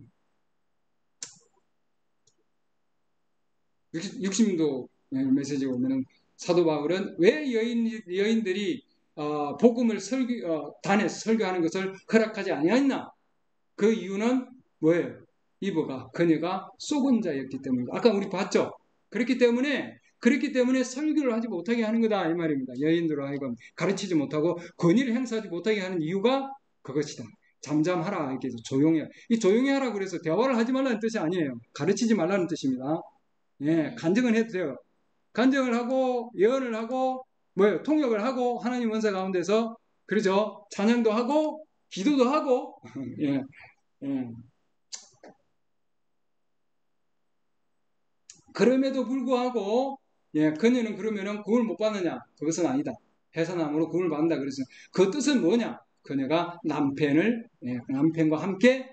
60도 메시지 보면은 사도 바울은 왜 여인들이 복음을 단에서 설교하는 것을 허락하지 아니했나? 그 이유는 뭐예요? 그녀가 속은 자였기 때문입니다. 아까 우리 봤죠? 그렇기 때문에 설교를 하지 못하게 하는 거다 이 말입니다. 여인들로 하여금 가르치지 못하고 권위를 행사하지 못하게 하는 이유가 그것이다. 잠잠하라 이렇게 해서 조용히 이 조용히 하라 그래서 대화를 하지 말라는 뜻이 아니에요. 가르치지 말라는 뜻입니다. 예, 간증은 해도 돼요. 간증을 하고 예언을 하고 뭐예요? 통역을 하고 하나님 은사 가운데서 그러죠. 찬양도 하고 기도도 하고 예, 예. 그럼에도 불구하고 예, 그녀는 그러면은 구원을 못 받느냐? 그것은 아니다. 해산함으로 구원을 받는다. 그래서 그 뜻은 뭐냐? 그녀가 남편과 함께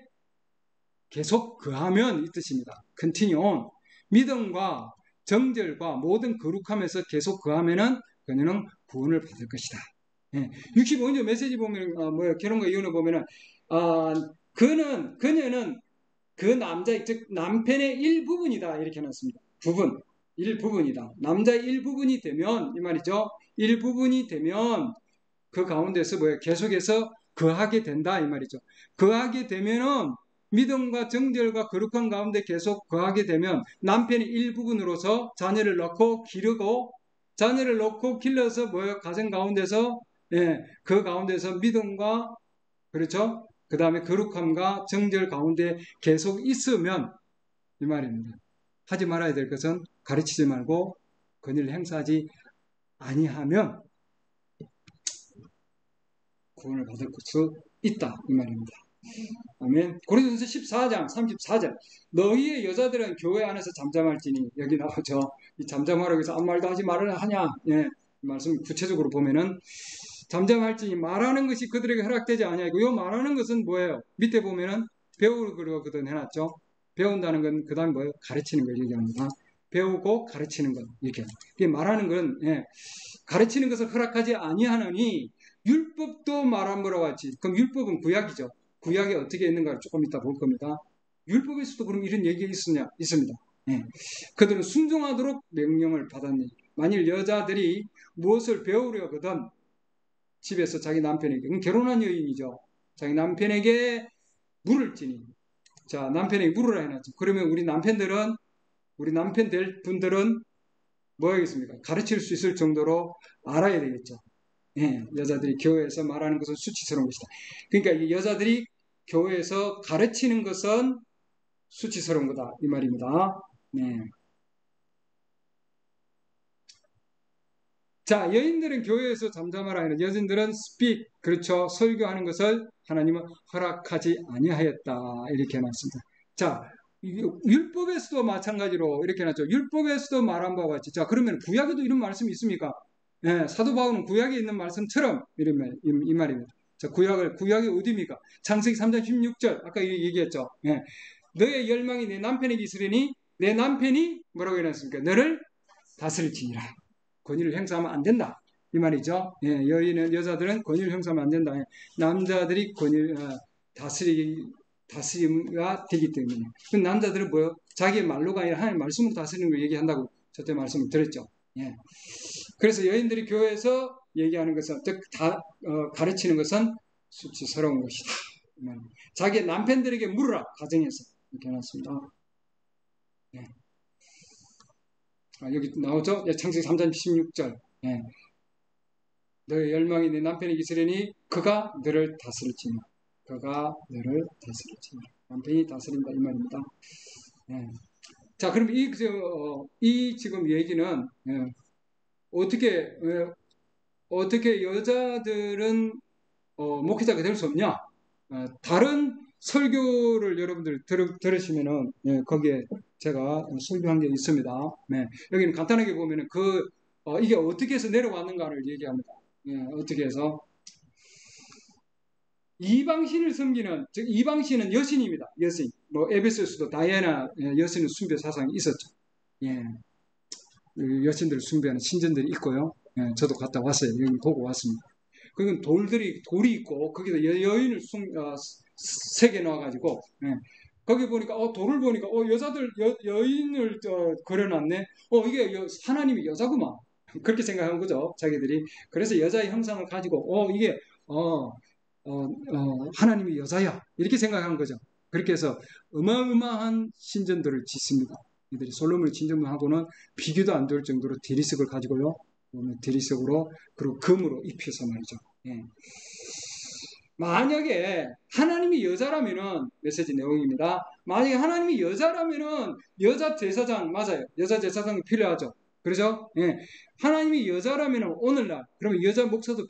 계속 거하면 이 뜻입니다. continue on. 믿음과 정절과 모든 거룩함에서 계속 거하면은 그녀는 구원을 받을 것이다. 예, 65년 메시지 보면 결혼과 이혼을 보면은 그녀는 그 남자 즉 남편의 일부분이다 이렇게 해놨습니다. 일부분이다. 남자의 일부분이 되면 이 말이죠. 일부분이 되면 그 가운데서 계속해서 거하게 된다 이 말이죠. 거하게 되면은 믿음과 정결과 거룩한 가운데 계속 거하게 되면 남편이 일부분으로서 자녀를 낳고 기르고 자녀를 낳고 길러서 가정 가운데서 그 가운데서 믿음과 그렇죠. 그 다음에 거룩함과 정결 가운데 계속 있으면 이 말입니다. 하지 말아야 될 것은 가르치지 말고 권위를 행사하지 아니하면 구원을 받을 수 있다 이 말입니다. 아멘. 고린도전서 14장 34절 너희의 여자들은 교회 안에서 잠잠할지니 여기 나오죠. 이 잠잠하라고 해서 아무 말도 하지 말아야 하냐 예, 말씀 구체적으로 보면은 잠잠할지니 말하는 것이 그들에게 허락되지 아니하고 이 말하는 것은 뭐예요? 밑에 보면은 배우거든 해놨죠. 배운다는 건 그 다음에 뭐예요? 가르치는 걸 얘기합니다. 배우고 가르치는 것 이렇게 말하는 건 가르치는 것을 허락하지 아니하느니 율법도 말함으로 하지. 그럼 율법은 구약이죠. 구약이 어떻게 있는가 조금 이따 볼 겁니다. 율법에서도 그럼 이런 얘기가 있습니다. 예. 그들은 순종하도록 명령을 받았니. 만일 여자들이 무엇을 배우려거든 집에서 자기 남편에게 결혼한 여인이죠. 자기 남편에게 물을지니 자 남편에게 물으라 해놨죠. 그러면 우리 남편 될 분들은 뭐 하겠습니까? 가르칠 수 있을 정도로 알아야 되겠죠. 예, 여자들이 교회에서 말하는 것은 수치스러운 것이다. 그러니까 여자들이 교회에서 가르치는 것은 수치스러운 거다 이 말입니다. 네. 자, 여인들은 교회에서 잠잠하라 하는 여인들은 speak, 그렇죠. 설교하는 것을 하나님은 허락하지 아니하였다. 이렇게 해놨습니다. 자, 율법에서도 마찬가지로 이렇게 해놨죠. 율법에서도 말한 바와 같이. 자, 그러면 구약에도 이런 말씀이 있습니까? 예, 사도 바울은 구약에 있는 말씀처럼 이 말입니다. 자, 구약이 어디입니까? 창세기 3장 16절. 아까 얘기했죠. 예. 너의 열망이 내 남편에게 있으려니 내 남편이 뭐라고 해놨습니까? 너를 다스릴지니라. 권위를 행사하면 안 된다. 이 말이죠. 예, 여자들은 권위를 행사하면 안 된다. 예, 남자들이 권위를 다스림가 되기 때문에. 그 남자들은 뭐요? 자기의 말로가 아니라 하나님의 말씀으로 다스리는 걸 얘기한다고 저때 말씀을 드렸죠. 예. 그래서 여인들이 교회에서 얘기하는 것은, 즉, 가르치는 것은 수치스러운 것이다. 자기의 남편들에게 물으라, 가정에서. 이렇게 해놨습니다. 예. 여기 나오죠? 창세기 3장 16절. 예. 너의 열망이 내 남편에게 있으려니 그가 너를 다스릴지니. 그가 너를 다스릴지니. 남편이 다스린다 이 말입니다. 예. 자, 그럼 이 지금 얘기는 어떻게 여자들은 목회자가 될 수 없냐? 다른 설교를 여러분들 들으시면은 거기에 제가 설교한 게 있습니다. 네. 여기는 간단하게 보면은 이게 어떻게 해서 내려왔는가를 얘기합니다. 어떻게 해서 이방신을 섬기는, 즉 이방신은 여신입니다. 여신. 뭐 에베소에서도 다이애나 여신을 숭배 사상이 있었죠. 예. 여신들을 숭배하는 신전들이 있고요. 예, 저도 갔다 왔어요. 여기 보고 왔습니다. 그건 돌이 있고 거기다 여인을 새겨 놓아가지고 거기 보니까 돌을 보니까 여자들 여인을 그려놨네. 이게 하나님이 여자구만. 그렇게 생각한 거죠. 자기들이. 그래서 여자의 형상을 가지고 이게 하나님이 여자야 이렇게 생각한 거죠. 그렇게 해서 어마어마한 신전들을 짓습니다. 이들이 솔로몬의 신전하고는 비교도 안 될 정도로 대리석을 가지고요. 대리석으로 그리고 금으로 입혀서 말이죠. 예. 만약에 하나님이 여자라면은 메시지 내용입니다. 만약에 하나님이 여자라면은 여자 제사장 맞아요. 여자 제사장이 필요하죠. 그렇죠? 예. 하나님이 여자라면은 오늘날 그러면 여자 목사도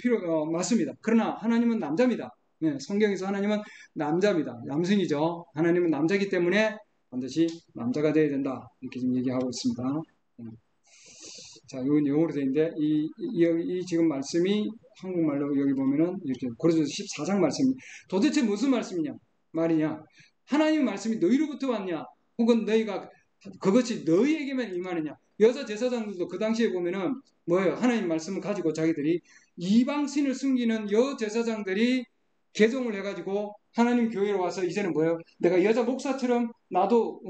맞습니다. 그러나 하나님은 남자입니다. 예. 성경에서 하나님은 남자입니다. 남성이죠. 하나님은 남자이기 때문에 반드시 남자가 되어야 된다. 이렇게 지금 얘기하고 있습니다. 예. 자, 이건 영어로 되어 있는데 이 지금 말씀이 한국말로 여기 보면은 이렇게 고린도서 14장 말씀입니다. 도대체 무슨 말이냐? 하나님의 말씀이 너희로부터 왔냐? 혹은 너희가 그것이 너희에게만 임하느냐? 여자 제사장들도 그 당시에 보면은 뭐예요? 하나님 말씀을 가지고 자기들이 이방신을 숨기는 여 제사장들이 개종을 해가지고 하나님 교회로 와서 이제는 뭐예요? 내가 여자 목사처럼 나도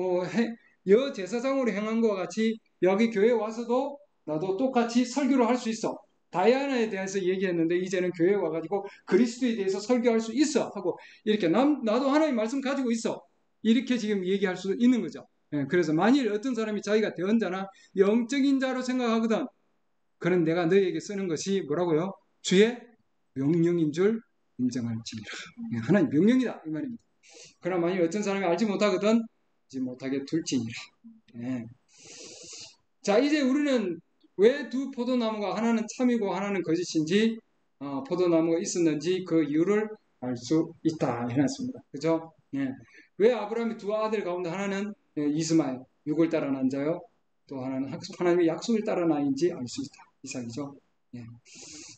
여 제사장으로 행한 것과 같이 여기 교회에 와서도 나도 똑같이 설교를 할 수 있어. 다이아나에 대해서 얘기했는데 이제는 교회에 와가지고 그리스도에 대해서 설교할 수 있어 하고 이렇게 나도 하나님 말씀 가지고 있어 이렇게 지금 얘기할 수 있는 거죠. 그래서 만일 어떤 사람이 자기가 대언자나 영적인 자로 생각하거든 그는 내가 너희에게 쓰는 것이 뭐라고요? 주의 명령인 줄 인정할지니라. 하나님 명령이다 이 말입니다. 그러나 만일 어떤 사람이 알지 못하거든 알지 못하게 둘지니라. 자, 이제 우리는 왜 두 포도나무가 하나는 참이고 하나는 거짓인지 포도나무가 있었는지 그 이유를 알 수 있다 해놨습니다. 그죠? 왜 아브라함이 두 아들 가운데 하나는 이스마엘 육을 따라 난 자요 또 하나는 하나님의 약속을 따라 나인지 알 수 있다. 이삭이죠.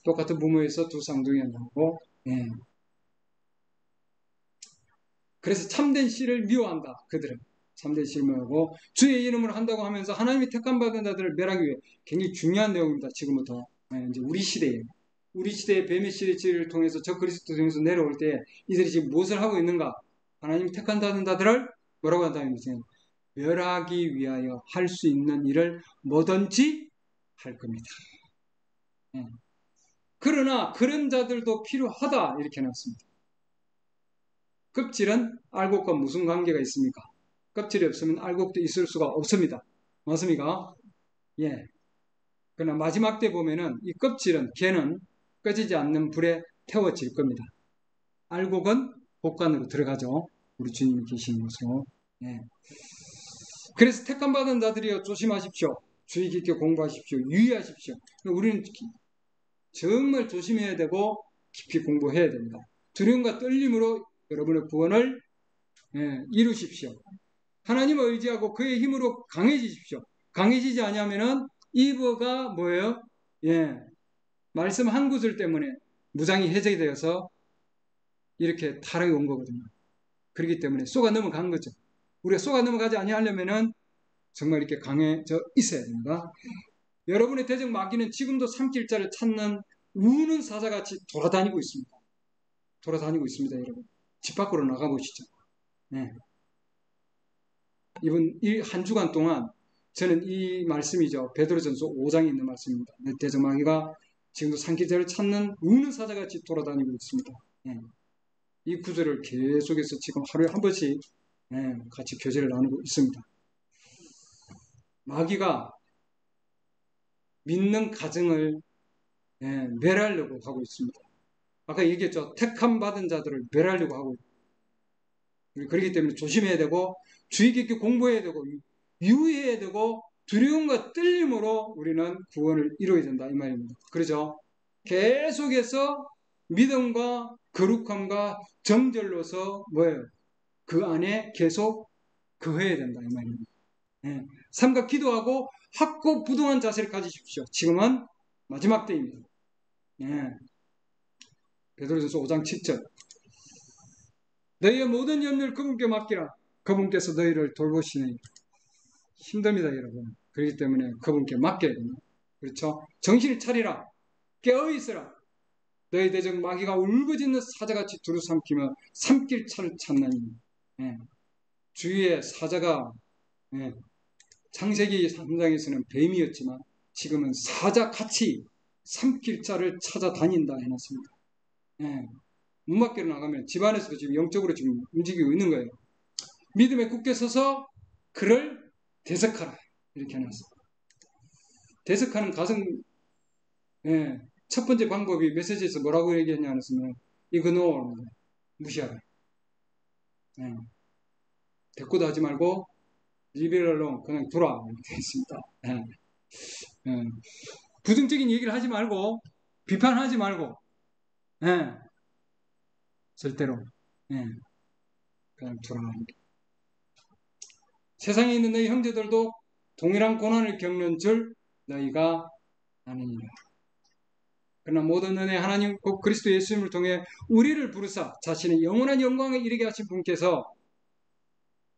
똑같은 부모에서 두 쌍둥이가 나오고 그래서 참된 씨를 미워한다. 그들은 참된 실명하고 주의 이름으로 한다고 하면서 하나님이 택함받은 자들을 멸하기 위해 굉장히 중요한 내용입니다. 지금부터 이제 우리 시대의 뱀의 씨를 통해서 저 그리스도 통해서 내려올 때 이들이 지금 무엇을 하고 있는가? 하나님이 택함받은 자들을 뭐라고 한다는 것은 멸하기 위하여 할 수 있는 일을 뭐든지 할 겁니다. 그러나 그런 자들도 필요하다 이렇게 해놨습니다. 껍질은 알곡과 무슨 관계가 있습니까? 껍질이 없으면 알곡도 있을 수가 없습니다. 맞습니까? 그러나 마지막 때 보면은 이 껍질은 걔는 꺼지지 않는 불에 태워질 겁니다. 알곡은 복간으로 들어가죠. 우리 주님이 계시는 곳으로. 그래서 택함받은 자들이여 조심하십시오. 주의 깊게 공부하십시오. 유의하십시오. 우리는 정말 조심해야 되고 깊이 공부해야 됩니다. 두려움과 떨림으로 여러분의 구원을 이루십시오. 하나님을 의지하고 그의 힘으로 강해지십시오. 강해지지 않으면은 이브가 뭐예요? 말씀 한 구절 때문에 무장이 해제되어서 이렇게 타락이 온 거거든요. 그렇기 때문에 쏘가 넘어간 거죠. 우리가 쏘가 넘어가지 아니하려면은 정말 이렇게 강해져 있어야 됩니다. 여러분의 대적 마귀는 지금도 삼킬자를 찾는 우는 사자같이 돌아다니고 있습니다. 돌아다니고 있습니다, 여러분. 집 밖으로 나가보시죠. 이번 한 주간 동안 저는 이 말씀이죠. 베드로전서 5장에 있는 말씀입니다. 대적 마귀가 지금도 삼킬자를 찾는 우는 사자같이 돌아다니고 있습니다. 이 구절을 계속해서 지금 하루에 한 번씩 같이 교제를 나누고 있습니다. 마귀가 믿는 가정을 멸하려고 하고 있습니다. 아까 얘기했죠. 택함 받은 자들을 멸하려고 하고 있습니다. 그렇기 때문에 조심해야 되고 주의 깊게 공부해야 되고 유의해야 되고 두려움과 떨림으로 우리는 구원을 이루어야 된다 이 말입니다. 그렇죠? 계속해서 믿음과 거룩함과 정절로서 뭐예요? 그 안에 계속 거해야 된다 이 말입니다. 삼가 기도하고 확고부동한 자세를 가지십시오. 지금은 마지막 때입니다. 베드로전서 5장 7절. 너희의 모든 염려를 그분께 맡기라. 그분께서 너희를 돌보시니. 힘듭니다, 여러분. 그렇기 때문에 그분께 맡겨야 됩니다. 그렇죠? 정신을 차리라. 깨어 있으라. 너희 대적 마귀가 울부짖는 사자같이 두루삼키며 삼킬 차를 찾나니. 주위에 사자가 창세기 3장에서는 뱀이었지만 지금은 사자같이 삼킬 자를 찾아다닌다 해놨습니다. 문 밖으로 나가면 집안에서도 지금 영적으로 지금 움직이고 있는 거예요. 믿음에 굳게 서서 그를 대적하라 이렇게 해놨습니다. 대적하는 가정 첫 번째 방법이 메시지에서 뭐라고 얘기했냐 하면 이그노어 무시하라. 대꾸도 하지 말고 리베럴로 그냥 두라 이렇게 되어 있습니다. 부정적인 얘기를 하지 말고 비판하지 말고 절대로 그냥 두라. 세상에 있는 너희 형제들도 동일한 고난을 겪는 줄 너희가 아느니라. 그러나 모든 은혜 하나님 곧 그리스도 예수님을 통해 우리를 부르사 자신의 영원한 영광에 이르게 하신 분께서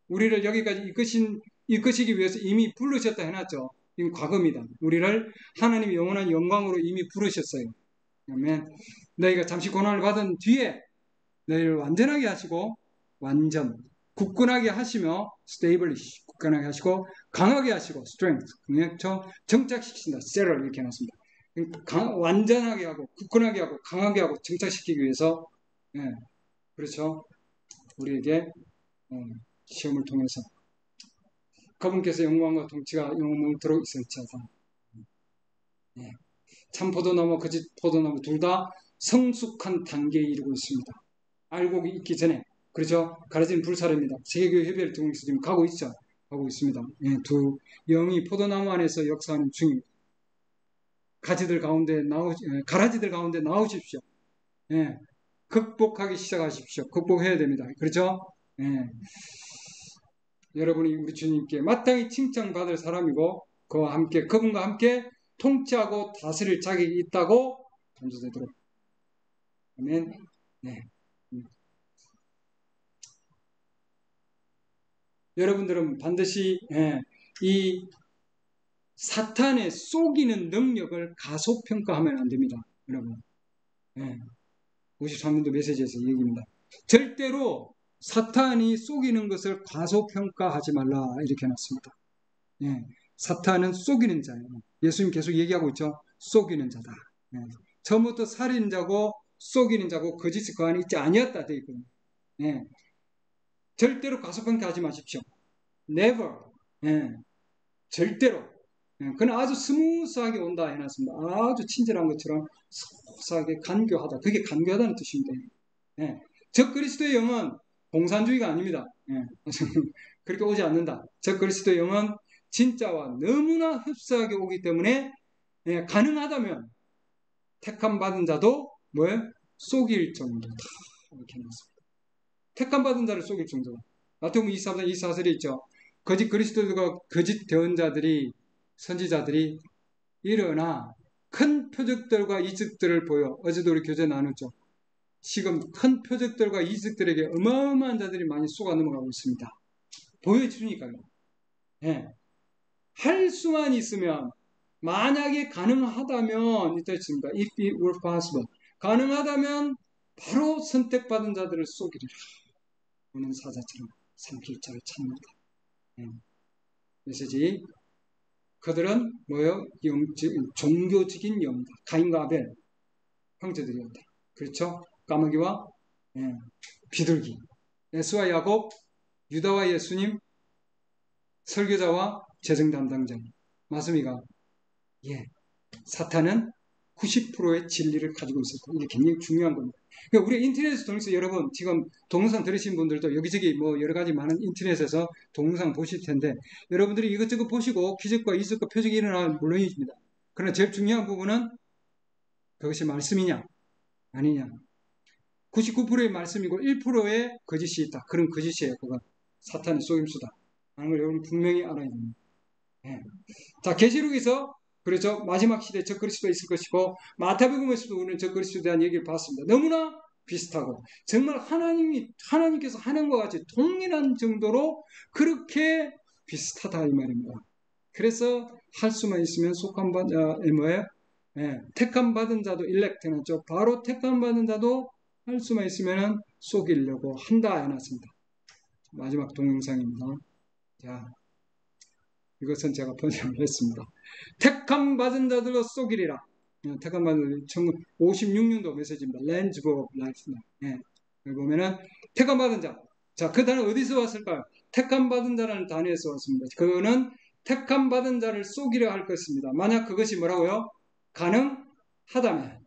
우리를 여기까지 이끄시기 위해서 이미 부르셨다 해놨죠. 이건 과거입니다. 우리를 하나님의 영원한 영광으로 이미 부르셨어요. 그러면 너희가 잠시 고난을 받은 뒤에 너희를 완전하게 하시고 완전 굳건하게 하시며 스테이블리시 굳건하게 하시고 강하게 하시고 스트렝스 정착시킨다. 셀을 이렇게 해놨습니다. 완전하게 하고 굳건하게 하고 강하게 하고 정착시키기 위해서 그렇죠. 우리에게 시험을 통해서 그분께서 영광과 통치가 영원토록 있을지어다. 참 포도나무 거짓 포도나무 둘 다 성숙한 단계에 이르고 있습니다. 알고 있기 전에 그렇죠. 가르친 불사릅니다. 세계교회 협의를 통해서 지금 가고 있습니다. 두 영이 포도나무 안에서 역사하는 중입니다. 가지들 가운데 나오십시오. 극복하기 시작하십시오. 극복해야 됩니다. 그렇죠? 여러분이 우리 주님께 마땅히 칭찬받을 사람이고 그분과 함께 통치하고 다스릴 자격이 있다고 감사되도록. 아멘. 여러분들은 반드시 이 사탄의 속이는 능력을 가소평가하면 안 됩니다. 여러분. 53년도 메시지에서 얘기입니다. 절대로 사탄이 속이는 것을 과소평가하지 말라 이렇게 해놨습니다. 사탄은 속이는 자예요. 예수님 계속 얘기하고 있죠. 속이는 자다. 처음부터 살인자고 속이는 자고 거짓의 그 안에 있지 아니었다 되어 있거든요. 절대로 과소평가하지 마십시오. Never. 절대로. 그는 아주 스무스하게 온다 해놨습니다. 아주 친절한 것처럼 스무스하게 간교하다. 그게 간교하다는 뜻입니다. 적 그리스도의 영은 공산주의가 아닙니다. 그렇게 오지 않는다. 적 그리스도의 영은 진짜와 너무나 흡사하게 오기 때문에 예, 가능하다면 택함 받은 자도 뭐예요? 속일 정도다. 이렇게 나왔습니다. 택함 받은 자를 속일 정도다. 마태복음 24장 24절에 있죠. 거짓 그리스도들과 거짓 대언자들이 선지자들이 일어나 큰 표적들과 이적들을 보여. 어제도 우리 교제 나눴죠. 지금 큰 표적들과 이적들에게 어마어마한 자들이 많이 쏘가 넘어가고 있습니다. 보여주니까요. 예. 할 수만 있으면, 만약에 가능하다면, 이때 있습니다. If it were possible. 가능하다면 바로 선택받은 자들을 쏘기리라. 오는 사자처럼 삼킬 자를 찾는다. 예. 메시지. 그들은 뭐요? 종교적인 영웅다. 가인과 아벨 형제들이었다. 그렇죠? 까마귀와 비둘기, 에스와 야곱, 유다와 예수님, 설교자와 재정 담당자, 마스미가 사탄은 90%의 진리를 가지고 있었다. 이게 굉장히 중요한 겁니다. 그러니까 우리 인터넷에서 통해서 여러분 지금 동영상 들으신 분들도 여기저기 뭐 여러 가지 많은 인터넷에서 동영상 보실 텐데 여러분들이 이것저것 보시고 기적과 이적과 표적이 일어나면 물론입니다. 그러나 제일 중요한 부분은 그것이 말씀이냐 아니냐. 99%의 말씀이고 1%의 거짓이 있다. 그런 거짓이에요. 그건 사탄의 속임수다. 하는 걸 여러분 분명히 알아야 됩니다. 예. 자, 계시록에서 그렇죠. 마지막 시대에 적그리스도가 있을 것이고 마태복음에서도 우리는 적그리스도에 대한 얘기를 봤습니다. 너무나 비슷하고 정말 하나님께서 하는 것 같이 동일한 정도로 그렇게 비슷하다 이 말입니다. 그래서 할 수만 있으면 속한 뭐예요? 택함 받은 자도 일렉트는 바로 택함 받은 자도 할 수만 있으면 속이려고 한다 해놨습니다. 마지막 동영상입니다. 자, 이것은 제가 번역을 했습니다. 택함 받은 자들로 속이리라. 택함 받은 자 1956년도 메시지입니다. Lens of Life. 여기 보면은 택함 받은 자. 자, 그 단어 어디서 왔을까요? 택함 받은 자라는 단어에서 왔습니다. 그거는 택함 받은 자를 속이려 할 것입니다. 만약 그것이 뭐라고요? 가능하다면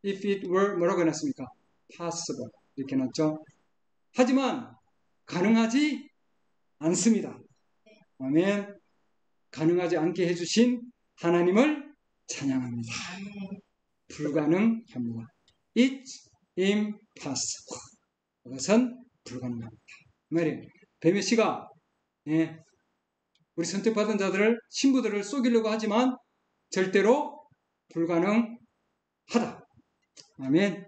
if it were 뭐라고 해놨습니까? possible 이렇게 해놨죠. 하지만 가능하지 않습니다. 아멘. 가능하지 않게 해주신 하나님을 찬양합니다. 불가능합니다. It's impossible. 그것은 불가능합니다. 말이에요. 뱀의 씨가 우리 선택받은 자들을 신부들을 속이려고 하지만 절대로 불가능하다. 아멘.